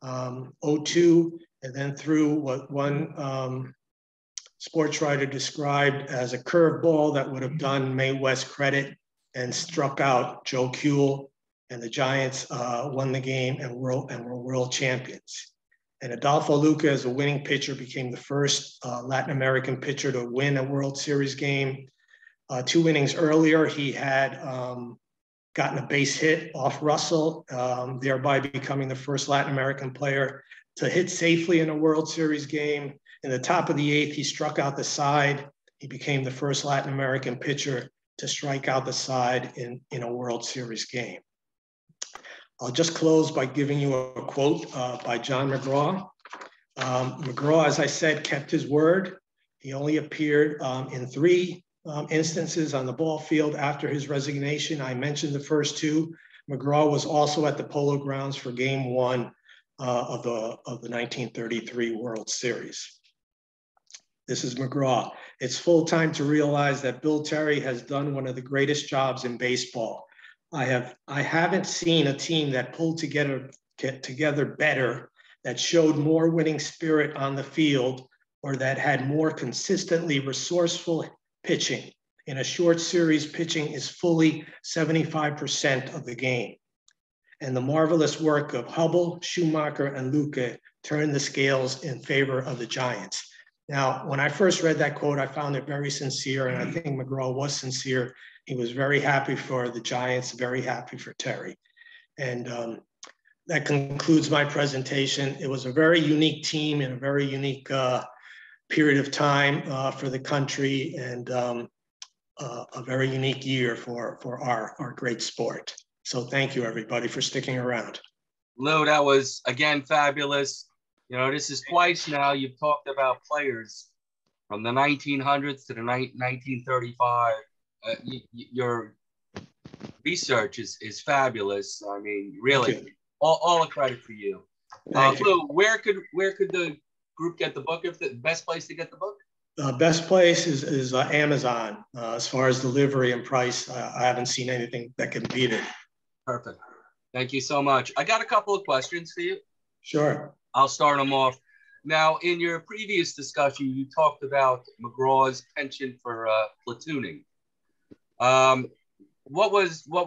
0-2, and then threw what one sports writer described as a curveball that would have done Mae West credit and struck out Joe Kuehl, and the Giants won the game and were world champions. And Adolfo Luque, as a winning pitcher, became the first Latin American pitcher to win a World Series game. 2 innings earlier, he had gotten a base hit off Russell, thereby becoming the first Latin American player to hit safely in a World Series game. In the top of the 8th, he struck out the side. He became the first Latin American pitcher to strike out the side in a World Series game. I'll just close by giving you a quote by John McGraw. McGraw, as I said, kept his word. He only appeared in 3 instances on the ball field after his resignation. I mentioned the first two. McGraw was also at the Polo Grounds for Game 1 of the 1933 World Series. This is McGraw. It's full time to realize that Bill Terry has done one of the greatest jobs in baseball. I haven't seen a team that pulled together better, that showed more winning spirit on the field, or that had more consistently resourceful pitching. In a short series, pitching is fully 75% of the game. And the marvelous work of Hubble, Schumacher, and Luca turned the scales in favor of the Giants. Now, when I first read that quote, I found it very sincere, and I think McGraw was sincere. He was very happy for the Giants, very happy for Terry. And that concludes my presentation. It was a very unique team in a very unique period of time for the country, and a very unique year for our great sport. So thank you, everybody, for sticking around. Lou, that was, again, fabulous. You know, this is twice now you've talked about players from the 1900s to the 1935. Your research is fabulous. I mean, really, all the credit for you. Lou, where could the group get the book? If the best place to get the book? Best place is Amazon. As far as delivery and price, I haven't seen anything that can beat it. Perfect. Thank you so much. I got a couple of questions for you. Sure. I'll start them off. Now, in your previous discussion, you talked about McGraw's penchant for platooning. What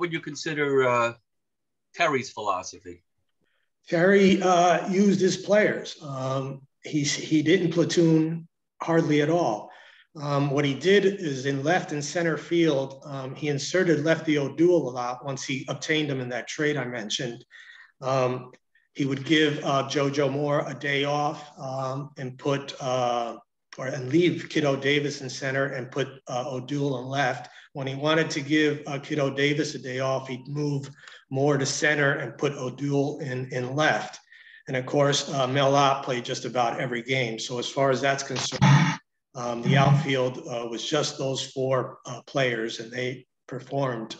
would you consider Terry's philosophy? Terry used his players. He didn't platoon hardly at all. What he did is in left and center field, he inserted Lefty O'Doul a lot once he obtained him in that trade I mentioned. He would give JoJo Moore a day off and leave Kiddo Davis in center and put O'Doul in left. When he wanted to give Kiddo Davis a day off, he'd move Moore to center and put O'Doul in left. And of course, Mel Ott played just about every game. So as far as that's concerned, the outfield was just those four players, and they performed,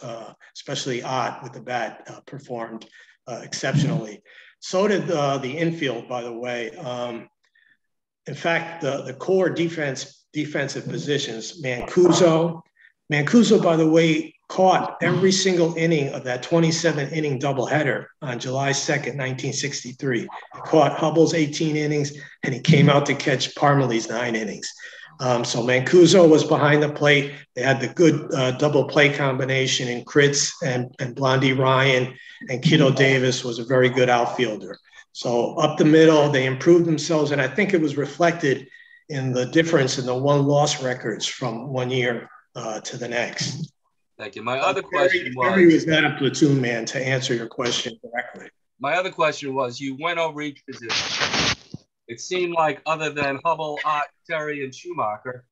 especially Ott with the bat, performed exceptionally. So did the infield, by the way. In fact, the core defensive positions, Mancuso, by the way, caught every single inning of that 27-inning doubleheader on July 2nd, 1963. He caught Hubble's 18 innings, and he came out to catch Parmalee's 9 innings. So Mancuso was behind the plate. They had the good double play combination in Kritz and Blondie Ryan, and Kiddo Davis was a very good outfielder. So up the middle, they improved themselves, and I think it was reflected in the difference in the won-loss records from one year to the next. Thank you. My other question was... Terry was not a platoon man, to answer your question correctly. My other question was, you went over each position. It seemed like other than Hubble, Ott, Terry, and Schumacher,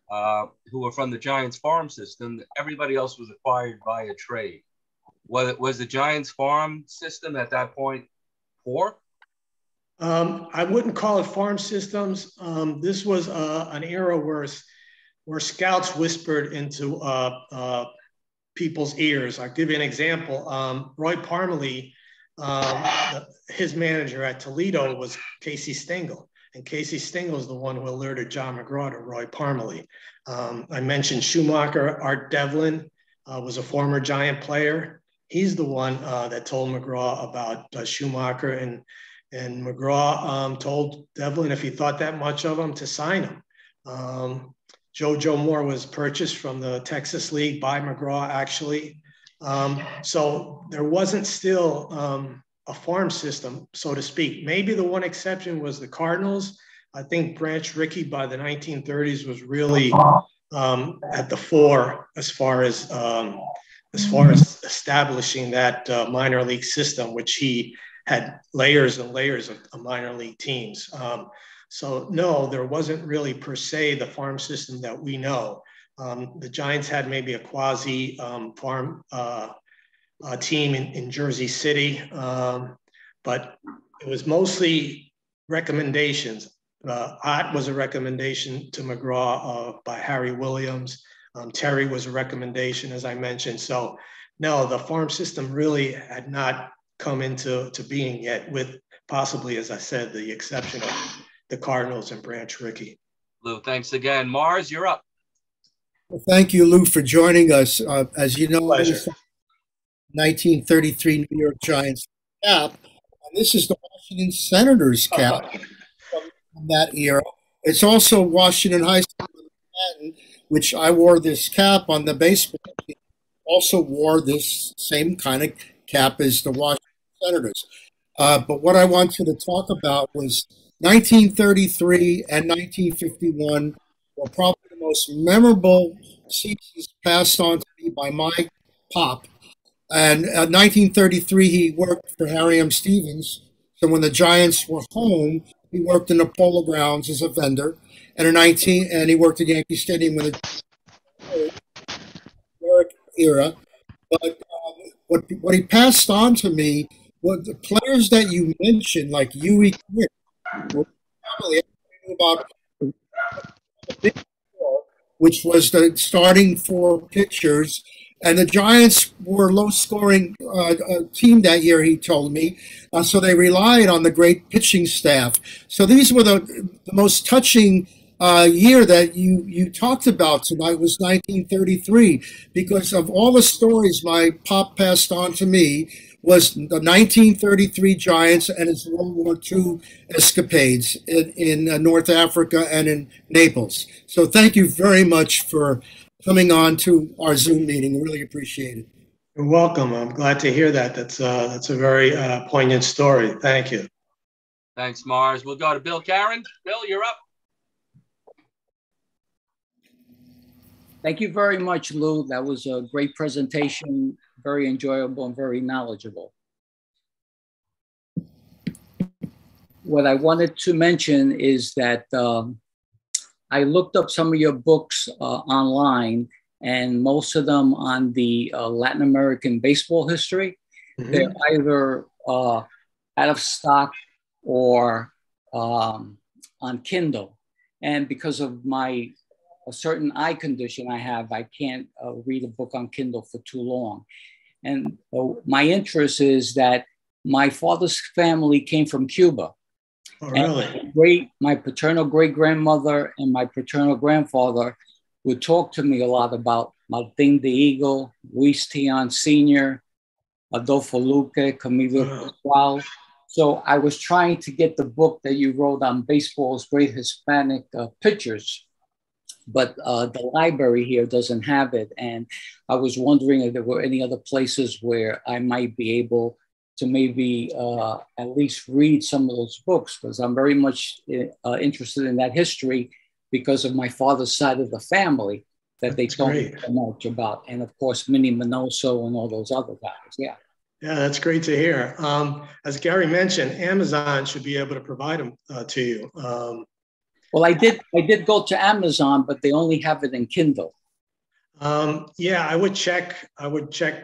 who were from the Giants farm system, everybody else was acquired via trade. Was the Giants farm system at that point poor? I wouldn't call it farm systems. This was an era where scouts whispered into people's ears. I'll give you an example. Roy Parmalee, his manager at Toledo was Casey Stengel, and Casey Stengel is the one who alerted John McGraw to Roy Parmalee. I mentioned Schumacher. Art Devlin was a former Giant player. He's the one that told McGraw about Schumacher, and McGraw told Devlin, if he thought that much of him, to sign him. JoJo Moore was purchased from the Texas League by McGraw, actually. So there wasn't still a farm system, so to speak. Maybe the one exception was the Cardinals. I think Branch Rickey by the 1930s was really at the fore as far as establishing that minor league system, which he had layers and layers of minor league teams. So no, there wasn't really per se the farm system that we know. The Giants had maybe a quasi farm team in Jersey City, but it was mostly recommendations. Ott was a recommendation to McGraw by Harry Williams. Terry was a recommendation, as I mentioned. So no, the farm system really had not come into being yet, with possibly, as I said, the exception of the Cardinals and Branch Rickey. Lou, thanks again. Mars, you're up. Well, thank you, Lou, for joining us. As you know, Pleasure. 1933 New York Giants cap, and this is the Washington Senators cap from that era. It's also Washington High School in Manhattan, which I wore this cap on the baseball team. Also wore this same kind of cap as the Washington Senators. But what I wanted to talk about was 1933 and 1951 were probably the most memorable seasons passed on to me by my pop. And in 1933, he worked for Harry M. Stevens. So when the Giants were home, he worked in the Polo Grounds as a vendor. And he worked at Yankee Stadium when the era. But what he passed on to me was the players that you mentioned, like Huey Quick, were probably about the Big Four, which was the starting four pitchers. And the Giants were a low-scoring team that year, he told me. So they relied on the great pitching staff. So these were the most touching year that you talked about tonight was 1933, because of all the stories my pop passed on to me was the 1933 Giants and his World War II escapades in North Africa and in Naples. So thank you very much for coming on to our Zoom meeting. I really appreciate it. You're welcome. I'm glad to hear that. That's a very poignant story. Thank you. Thanks, Mars. We'll go to Bill Karen. Bill, you're up. Thank you very much, Lou. That was a great presentation, very enjoyable and very knowledgeable. What I wanted to mention is that I looked up some of your books online, and most of them on the Latin American baseball history. Mm-hmm. They're either out of stock or on Kindle. And because of a certain eye condition I have, I can't read a book on Kindle for too long. And my interest is that my father's family came from Cuba. Oh, really? My paternal great-grandmother and my paternal grandfather would talk to me a lot about Martin de Eagle, Luis Tion Sr., Adolfo Luque, Camilo Pascual. So I was trying to get the book that you wrote on baseball's great Hispanic pitchers, but the library here doesn't have it. And I was wondering if there were any other places where I might be able to maybe at least read some of those books, because I'm very much interested in that history because of my father's side of the family that they told me so much about. And of course, Minnie Minoso and all those other guys, yeah. Yeah, that's great to hear. As Gary mentioned, Amazon should be able to provide them to you. Well, I did go to Amazon, but they only have it in Kindle. Yeah, I would check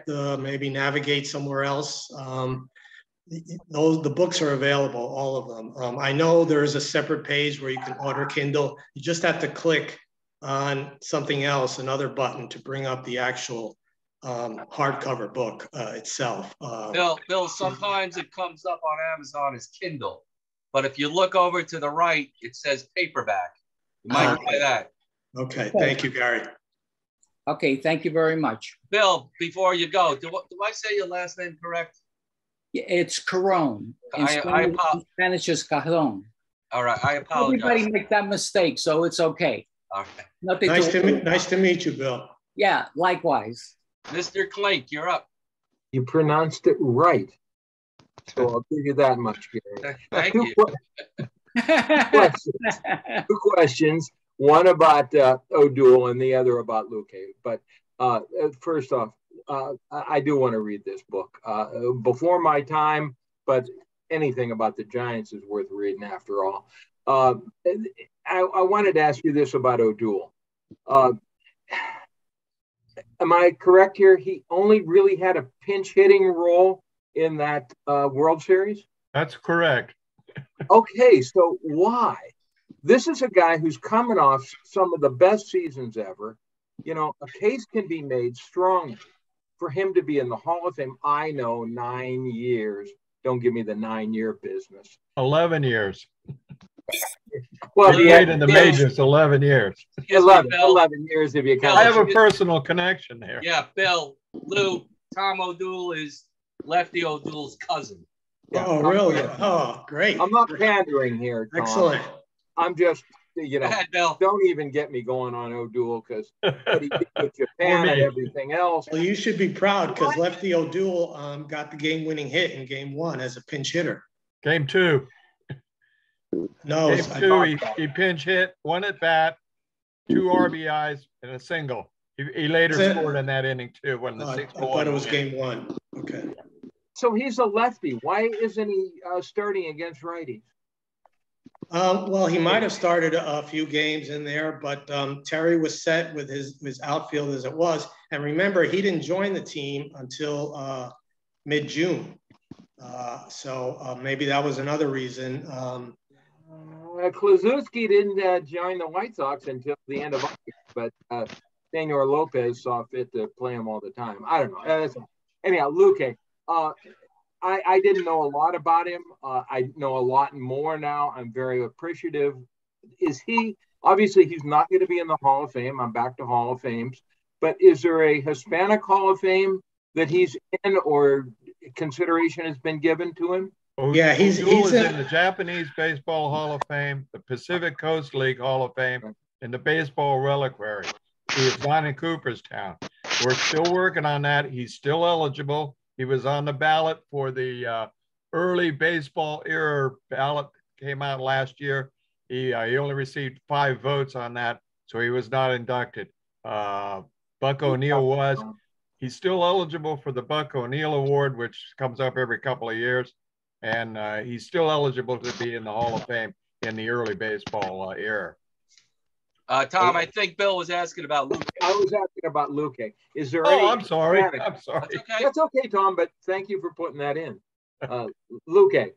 maybe navigate somewhere else. The books are available, all of them. I know there is a separate page where you can order Kindle. You just have to click on something else, another button, to bring up the actual hardcover book itself. Bill, sometimes it comes up on Amazon as Kindle, but if you look over to the right, it says paperback. You might try that. Okay, thank you, Gary. Okay, thank you very much. Bill, before you go, do I say your last name correct? It's Caron. In Spanish is Cajon. All right, I apologize. Everybody make that mistake, so it's okay. All right. Nothing nice to meet you, Bill. Yeah, likewise. Mr. Klink, you're up. You pronounced it right. So I'll give you that much, Gary. Thank you. Two questions. One about O'Doul and the other about Luque. But first off, I do want to read this book. Before my time, but anything about the Giants is worth reading after all. I wanted to ask you this about O'Doul. Am I correct here? He only really had a pinch hitting role in that World Series? That's correct. Okay, so why? This is a guy who's coming off some of the best seasons ever. you know, a case can be made strong for him to be in the Hall of Fame. I know 9 years. Don't give me the 9-year business. 11 years. Well, He played in the majors 11 years. 11 years if you count. I have a personal connection there. Yeah, Bill, Lou, Tom O'Doul is Lefty O'Doul's cousin. Yeah, Oh, really? Oh, great. I'm not pandering here, Tom. Excellent. I'm just, you know, Go ahead, Bill. don't even get me going on O'Doul because what he did with Japan and everything else. Well, you should be proud because Lefty O'Doul got the game-winning hit in Game 1 as a pinch hitter. Game 2. No, Game 2, he pinch hit, 1 at bat, 2 RBIs, and a single. He later scored in that inning too. When the I thought it was Game 1. Okay. So he's a lefty. Why isn't he starting against righties? Well, he might have started a few games in there, but Terry was set with his outfield as it was. And remember, he didn't join the team until mid-June. So maybe that was another reason. Kluszewski didn't join the White Sox until the end of August, but Senor Lopez saw fit to play him all the time. I don't know. Anyhow, Luque. I didn't know a lot about him. I know a lot more now. I'm very appreciative. Is he, obviously he's not going to be in the Hall of Fame. I'm back to Hall of Fames. But is there a Hispanic Hall of Fame that he's in or consideration has been given to him? Yeah, he's in the Japanese Baseball Hall of Fame, the Pacific Coast League Hall of Fame, and the Baseball Reliquary. He is not in Cooperstown. We're still working on that. He's still eligible. He was on the ballot for the early baseball era ballot, came out last year. He only received 5 votes on that, so he was not inducted. Buck O'Neill was. He's still eligible for the Buck O'Neill Award, which comes up every couple of years. And he's still eligible to be in the Hall of Fame in the early baseball era. Tom, I think Bill was asking about Luque. I was asking about Luque. Is there any? I'm sorry. I'm sorry. That's okay. That's okay, Tom, but thank you for putting that in. Luque.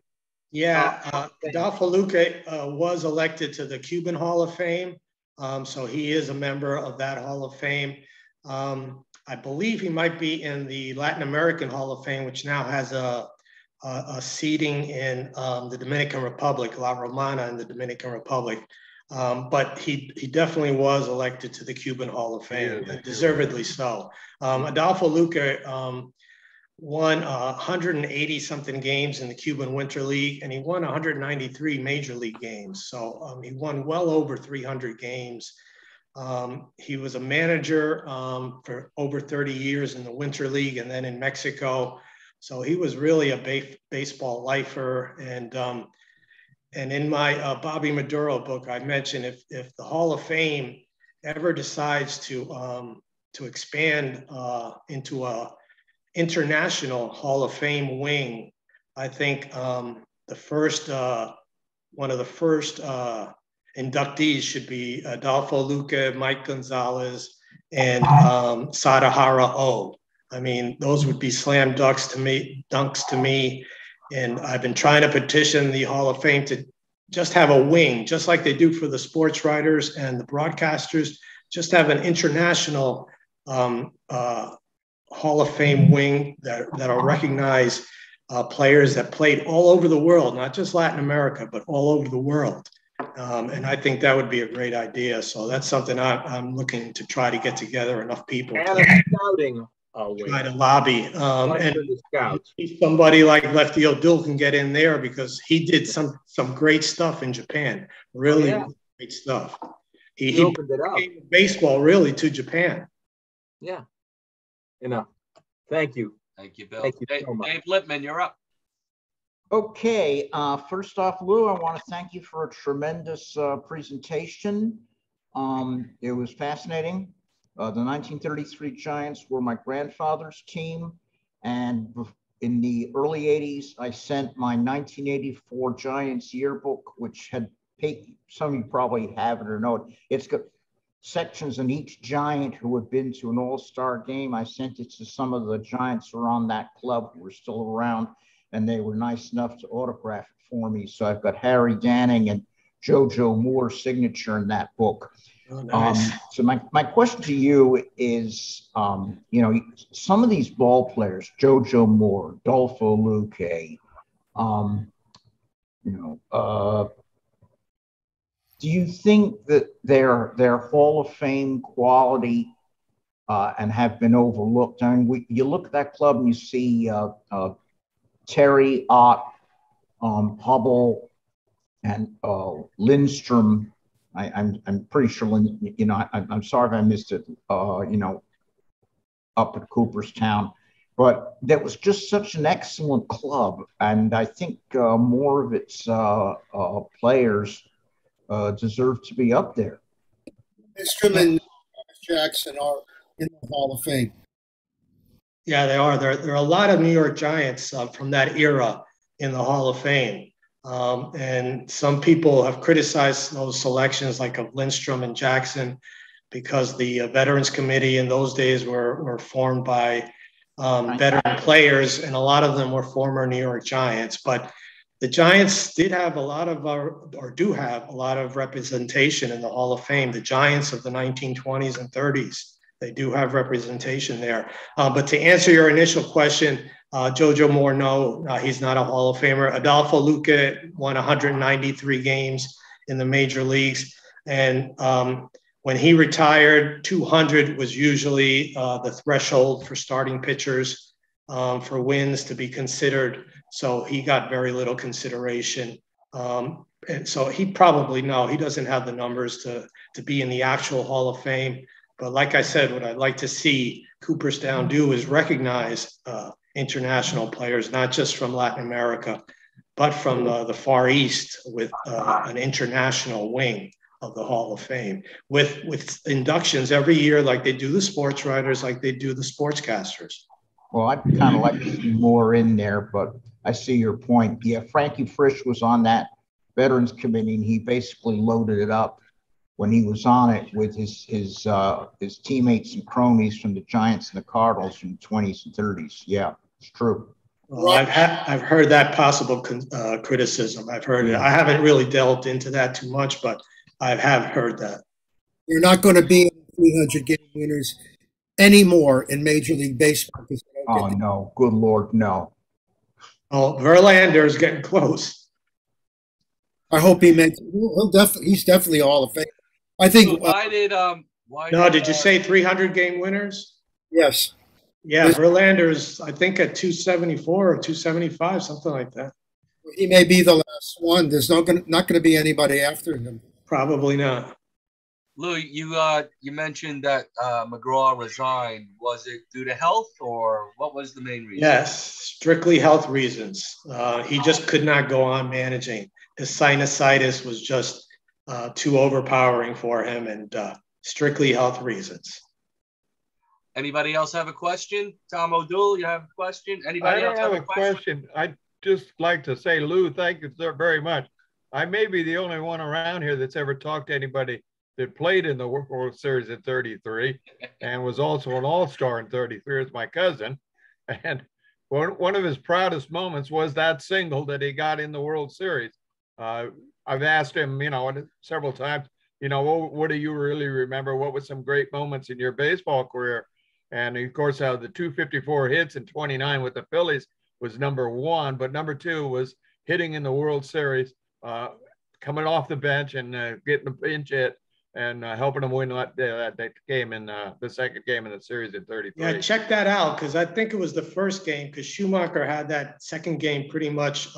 Yeah, Adolfo Luque was elected to the Cuban Hall of Fame. So he is a member of that Hall of Fame. I believe he might be in the Latin American Hall of Fame, which now has a seating in the Dominican Republic, La Romana in the Dominican Republic. But he definitely was elected to the Cuban Hall of Fame, deservedly so. Adolfo Luque won 180-something games in the Cuban Winter League, and he won 193 major league games. So he won well over 300 games. He was a manager for over 30 years in the Winter League and then in Mexico. So he was really a baseball lifer. And in my Bobby Maduro book, I mentioned if the Hall of Fame ever decides to expand into a international Hall of Fame wing, I think one of the first inductees should be Adolfo Luque, Mike Gonzalez, and Sadahara O. I mean, those would be slam dunks to me. And I've been trying to petition the Hall of Fame to just have a wing, just like they do for the sports writers and the broadcasters, just have an international Hall of Fame wing that'll recognize players that played all over the world, not just Latin America, but all over the world. And I think that would be a great idea. So that's something I'm looking to try to get together enough people and to scouting try to lobby. And somebody like Lefty O'Doul can get in there because he did some great stuff in Japan. Really great stuff. He opened it up. Baseball really to Japan. Yeah. Enough. Thank you. Thank you, Bill. Thank you so much. Dave Lippman, you're up. Okay. First off, Lou, I want to thank you for a tremendous presentation. It was fascinating. The 1933 Giants were my grandfather's team. And in the early 80s, I sent my 1984 Giants yearbook, which had some of you probably have it or know it. It's got sections on each Giant who had been to an all-star game. I sent it to some of the Giants who are on that club who were still around, and they were nice enough to autograph it for me. So I've got Harry Danning and JoJo Moore's signature in that book. Oh, nice. So my question to you is, you know, some of these ball players, JoJo Moore, Adolfo Luque, you know, do you think that they're Hall of Fame quality and have been overlooked? I mean, you look at that club and you see Terry, Ott, Hubble, and Lindstrom. I'm pretty sure, you know, I'm sorry if I missed it, you know, up at Cooperstown, but that was just such an excellent club. And I think more of its players deserve to be up there. Lindstrom and Jackson are in the Hall of Fame. Yeah, they are. There are a lot of New York Giants from that era in the Hall of Fame. And some people have criticized those selections like of Lindstrom and Jackson because the Veterans Committee in those days were formed by veteran players, and a lot of them were former New York Giants. But the Giants did have a lot of, or do have a lot of representation in the Hall of Fame. The Giants of the 1920s and 30s, they do have representation there. But to answer your initial question, JoJo Moore, no, he's not a Hall of Famer. Adolfo Luque won 193 games in the major leagues. And when he retired, 200 was usually the threshold for starting pitchers for wins to be considered. So he got very little consideration. And so he probably, no, he doesn't have the numbers to be in the actual Hall of Fame. But like I said, what I'd like to see Cooperstown do is recognize international players, not just from Latin America, but from the Far East with an international wing of the Hall of Fame with inductions every year, like they do the sports writers, like they do the sportscasters. Well, I'd kind of like to see more in there, but I see your point. Yeah, Frankie Frisch was on that Veterans Committee, and he basically loaded it up when he was on it with his teammates and cronies from the Giants and the Cardinals from the 20s and 30s. Yeah, it's true. Well, I've heard that possible criticism. I've heard it. I haven't really delved into that too much, but I have heard that. You're not going to be 300 game winners anymore in Major League Baseball. Oh, no. Good Lord, no. Oh, Verlander is getting close. I hope he makes. He's definitely Hall of Fame. I think. So why did did you say 300 game winners? Yes. Yeah, Verlander's, I think, at 274 or 275, something like that. He may be the last one. There's not going to be anybody after him. Probably not. Lou, you mentioned that McGraw resigned. Was it due to health, or what was the main reason? Yes, strictly health reasons. He just could not go on managing. His sinusitis was just too overpowering for him, and strictly health reasons. Anybody else have a question? Tom O'Doul, you have a question? Anybody else have a question? I'd just like to say, Lou, thank you so very much. I may be the only one around here that's ever talked to anybody that played in the World Series in 33 and was also an all-star in 33 as my cousin. And one of his proudest moments was that single that he got in the World Series. I've asked him, several times, what do you really remember? What were some great moments in your baseball career? And of course, the 254 hits and 29 with the Phillies was number one, but number two was hitting in the World Series, coming off the bench and getting a pinch hit and helping them win that game in the second game in the series in 33. Yeah, check that out, because I think it was the first game, because Schumacher had that second game pretty much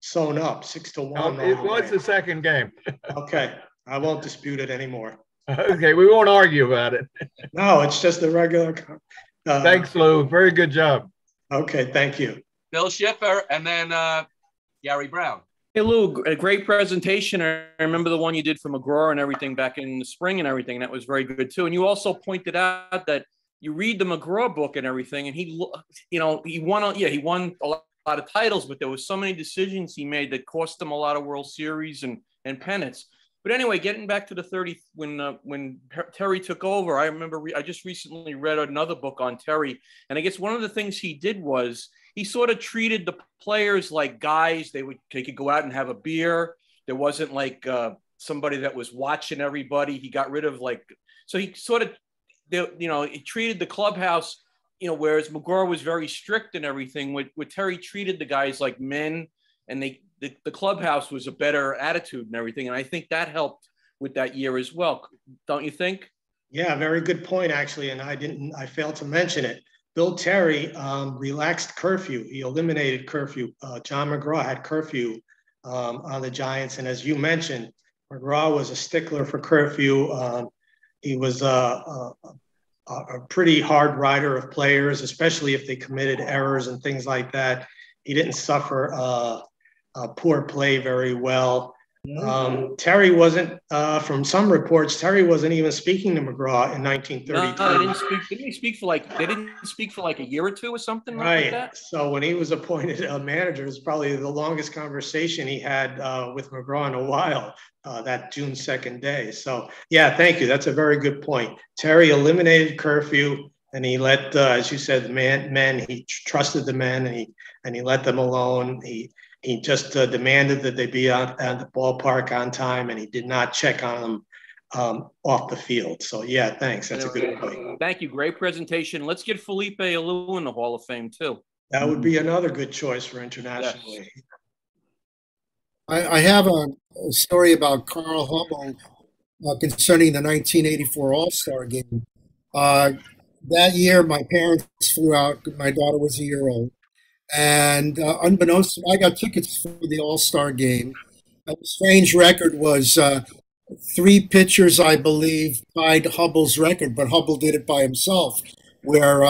sewn up 6-1. It was the second game. Okay, I won't dispute it anymore. Okay, we won't argue about it. No, it's just a regular. Thanks, Lou. Very good job. Okay, thank you. Bill Schiffer, and then Gary Brown. Hey, Lou, a great presentation. I remember the one you did for McGraw and everything back in the spring and everything. That was very good, too. And you also pointed out that you read the McGraw book and everything, and he won a lot of titles, but there was so many decisions he made that cost him a lot of World Series and pennants. But anyway, getting back to the 30, when Terry took over, I remember I just recently read another book on Terry. And I guess one of the things he did was he sort of treated the players like guys. They could go out and have a beer. There wasn't like somebody that was watching everybody. He got rid of so he sort of, he treated the clubhouse, whereas McGraw was very strict and everything. With Terry treated the guys like men, and the clubhouse was a better attitude and everything. And I think that helped with that year as well. Don't you think? Yeah, very good point, actually. And I failed to mention it. Bill Terry relaxed curfew. He eliminated curfew. John McGraw had curfew on the Giants. And as you mentioned, McGraw was a stickler for curfew. He was a pretty hard rider of players, especially if they committed errors and things like that. He didn't suffer poor play very well. Terry wasn't, from some reports, Terry wasn't even speaking to McGraw in 1932. No, they didn't speak. Didn't he speak for they didn't speak for a year or two or something like that? So when he was appointed manager, it's probably the longest conversation he had with McGraw in a while, that June 2nd day. So yeah, thank you. That's a very good point. Terry eliminated curfew, and he let, as you said, he trusted the men, and he let them alone. He just demanded that they be at the ballpark on time, and he did not check on them off the field. So, yeah, thanks. That's a good point. Thank you. Great presentation. Let's get Felipe Alou in the Hall of Fame, too. That would be another good choice for internationally. Yes. I have a story about Carl Hubbell concerning the 1984 All-Star game. That year, my parents flew out. My daughter was a year old. And unbeknownst to me, I got tickets for the All-Star game. The strange record was 3 pitchers, I believe, tied Hubbell's record, but Hubbell did it by himself, where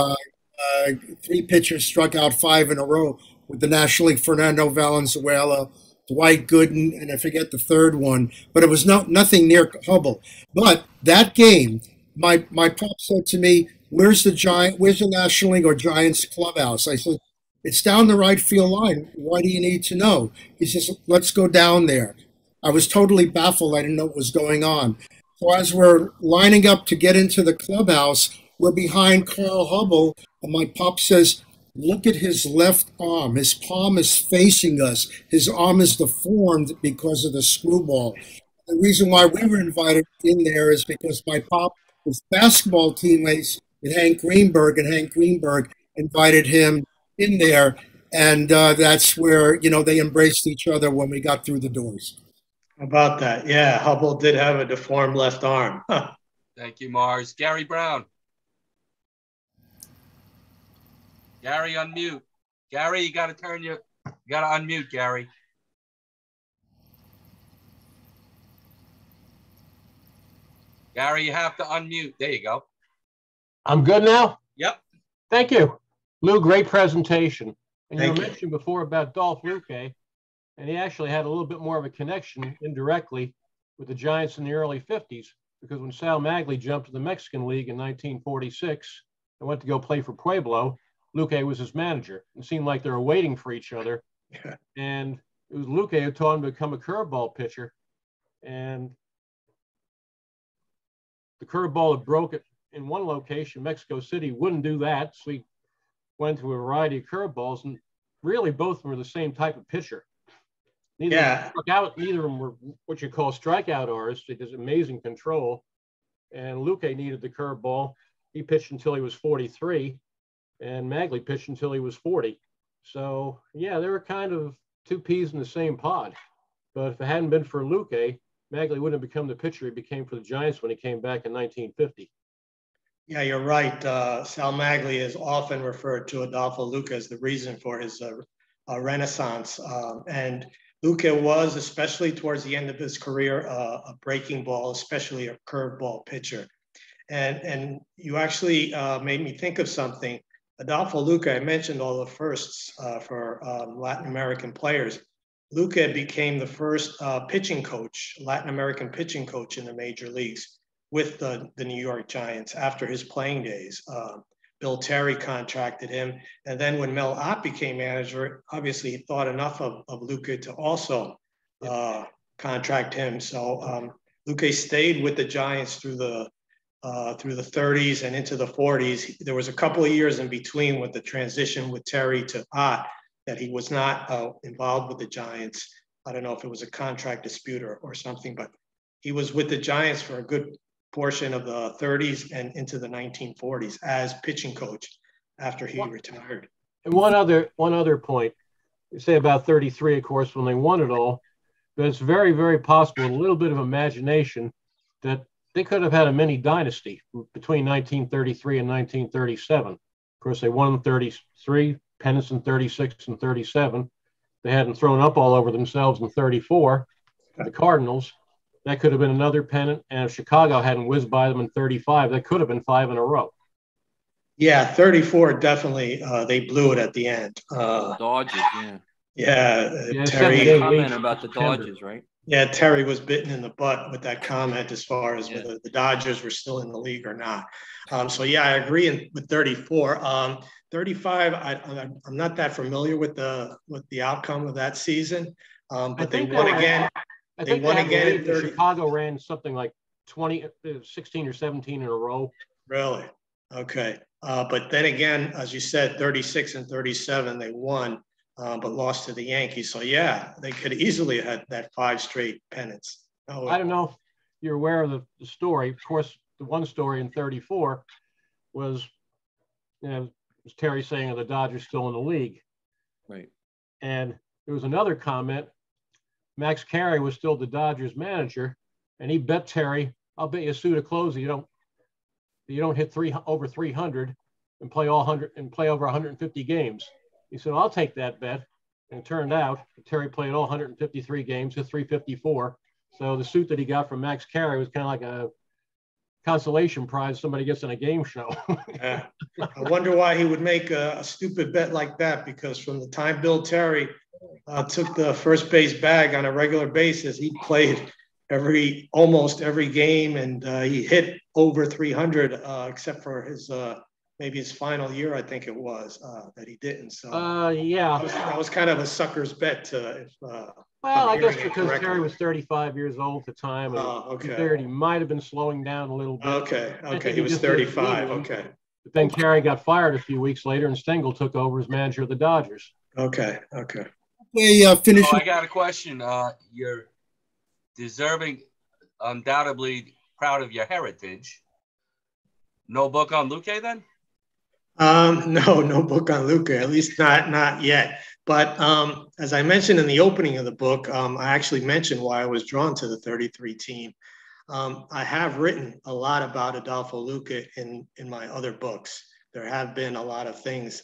3 pitchers struck out 5 in a row with the National League: Fernando Valenzuela, Dwight Gooden, and I forget the third one, but it was nothing near Hubbell. But that game, my pop said to me, where's the National League or Giants clubhouse? I said, it's down the right field line. Why do you need to know? He says, let's go down there. I was totally baffled. I didn't know what was going on. So as we're lining up to get into the clubhouse, we're behind Carl Hubbell, and my pop says, look at his left arm. His palm is facing us. His arm is deformed because of the screwball. The reason why we were invited in there is because my pop was basketball teammates with Hank Greenberg, and Hank Greenberg invited him in there, and that's where, they embraced each other when we got through the doors. How about that? Yeah, Hubbell did have a deformed left arm. Thank you, Mars. Gary Brown. Gary, unmute. Gary, you got to unmute, Gary. Gary, you have to unmute. There you go. I'm good now? Yep. Thank you. Lou, great presentation. And Thank you you. mentioned before about Dolph Luque, and he actually had a little bit more of a connection indirectly with the Giants in the early 50s, because when Sal Maglie jumped to the Mexican League in 1946 and went to go play for Pueblo, Luque was his manager. It seemed like they were waiting for each other. Yeah. And it was Luque who taught him to become a curveball pitcher. And the curveball had broke it in one location, Mexico City, wouldn't do that. So he went to a variety of curveballs, and really both of them were the same type of pitcher. Neither of them were what you call strikeout artists. He has amazing control. And Luque needed the curveball. He pitched until he was 43, and Maglie pitched until he was 40. So, yeah, they were kind of 2 peas in the same pod. But if it hadn't been for Luque, Maglie wouldn't have become the pitcher he became for the Giants when he came back in 1950. Yeah, you're right. Sal Maglie is often referred to Adolfo Luque as the reason for his renaissance. And Luque was, especially towards the end of his career, a breaking ball, especially a curveball pitcher. And you actually made me think of something. Adolfo Luque, I mentioned all the firsts for Latin American players. Luque became the first pitching coach, Latin American pitching coach in the major leagues with the New York Giants after his playing days. Bill Terry contracted him. And then when Mel Ott became manager, obviously he thought enough of Luque to also contract him. So Luque stayed with the Giants through the 30s and into the 40s. There was a couple of years in between with the transition with Terry to Ott that he was not involved with the Giants. I don't know if it was a contract dispute or something, but he was with the Giants for a good portion of the 30s and into the 1940s as pitching coach after he retired. And one other point, you say about 33, of course, when they won it all, but it's very, very possible, with a little bit of imagination, that they could have had a mini dynasty between 1933 and 1937. Of course, they won 33, pennants in 36 and 37. They hadn't thrown up all over themselves in 34. The Cardinals, that could have been another pennant. And if Chicago hadn't whizzed by them in 35, that could have been 5 in a row. Yeah, 34, definitely. They blew it at the end. The Dodgers, yeah. Yeah, Terry comment about the Dodgers, right? Yeah, Terry was bitten in the butt with that comment as far as whether the Dodgers were still in the league or not. So yeah, I agree with 34. 35, I'm not that familiar with the outcome of that season, but they won again. They won again in 30. Chicago ran something like 16 or 17 in a row. Really? Okay. But then again, as you said, 36 and 37, they won. But lost to the Yankees. So yeah, they could easily have had that 5 straight pennants. I don't know if you're aware of the story. Of course, the one story in 34 was, was Terry saying the Dodgers still in the league. Right. And there was another comment. Max Carey was still the Dodgers manager, and he bet Terry, "I'll bet you a suit of clothes you don't hit over 300 and play over 150 games." He said, "I'll take that bet." And it turned out Terry played all 153 games, hit 354. So the suit that he got from Max Carey was kind of like a consolation prize somebody gets in a game show. Yeah. I wonder why he would make a stupid bet like that, because from the time Bill Terry took the first base bag on a regular basis, he played almost every game, and he hit over 300 except for his maybe his final year, I think it was, that he didn't. So yeah, that was kind of a sucker's bet. Well, I guess because Terry was 35 years old at the time, and he might have been slowing down a little bit. Okay, he was 35. Okay. But then Terry got fired a few weeks later, and Stengel took over as manager of the Dodgers. Okay. Finish. I got a question. You're undoubtedly proud of your heritage. No book on Luque then? No book on Luque, at least not yet. But as I mentioned in the opening of the book, I actually mentioned why I was drawn to the 33 team. I have written a lot about Adolfo Luque in my other books. There have been a lot of things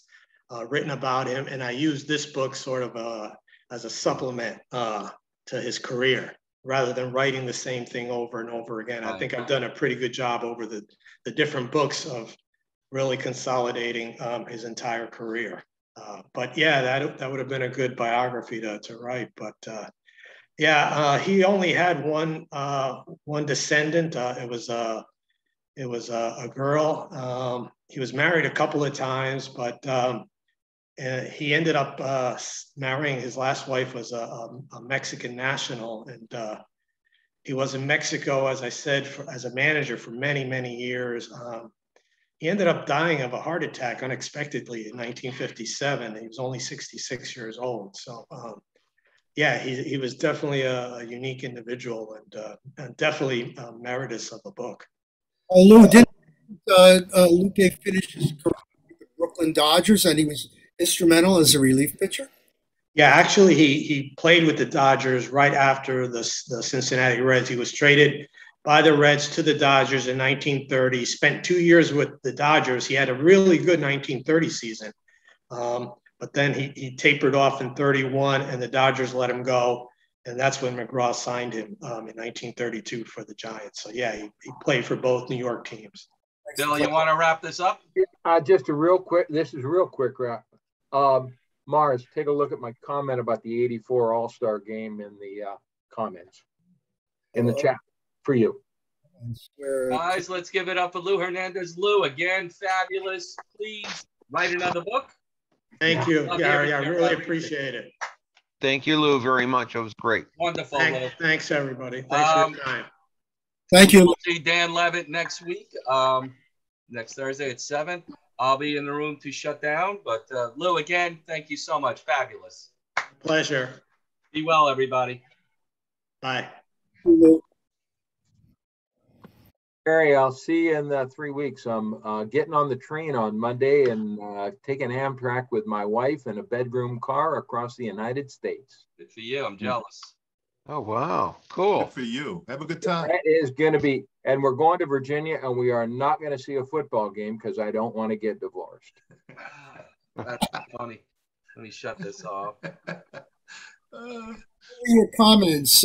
written about him, and I use this book sort of as a supplement to his career, rather than writing the same thing over and over again. I think I've done a pretty good job over the different books of really consolidating his entire career. But yeah, that would have been a good biography to write. But he only had one descendant. It was a girl. He was married a couple of times, but he ended up marrying, his last wife was a Mexican national, and he was in Mexico, as I said, as a manager for many, many years. He ended up dying of a heart attack unexpectedly in 1957. He was only 66 years old. So, he was definitely a unique individual, and definitely meritorious of the book. Lou, didn't Luque finish his career with the Brooklyn Dodgers, and he was instrumental as a relief pitcher? Yeah, actually, he played with the Dodgers right after the Cincinnati Reds. He was traded by the Reds to the Dodgers in 1930, spent 2 years with the Dodgers. He had a really good 1930 season, but then he tapered off in 31, and the Dodgers let him go, and that's when McGraw signed him in 1932 for the Giants. So yeah, he played for both New York teams. Bill, you want to wrap this up? Just a real quick, this is real quick wrap. Mars, take a look at my comment about the 84 All-Star game in the comments, in the chat for you. Guys, let's give it up for Lou Hernandez. Lou, again, fabulous. Please write another book. Thank you, Gary. I really appreciate it. Thank you, Lou, very much. It was great. Wonderful, Lou. Thanks, everybody. Thanks for your time. Thank you. We'll see Dan Levitt next week, next Thursday at 7. I'll be in the room to shut down. But Lou, again, thank you so much. Fabulous. Pleasure. Be well, everybody. Bye. Lou. Barry, I'll see you in 3 weeks. I'm getting on the train on Monday and taking Amtrak with my wife in a bedroom car across the United States. Good for you. I'm jealous. Oh, wow. Cool. Good for you. Have a good time. That is going to be, and we're going to Virginia, and we are not going to see a football game because I don't want to get divorced. That's funny. Let me shut this off. Your comments.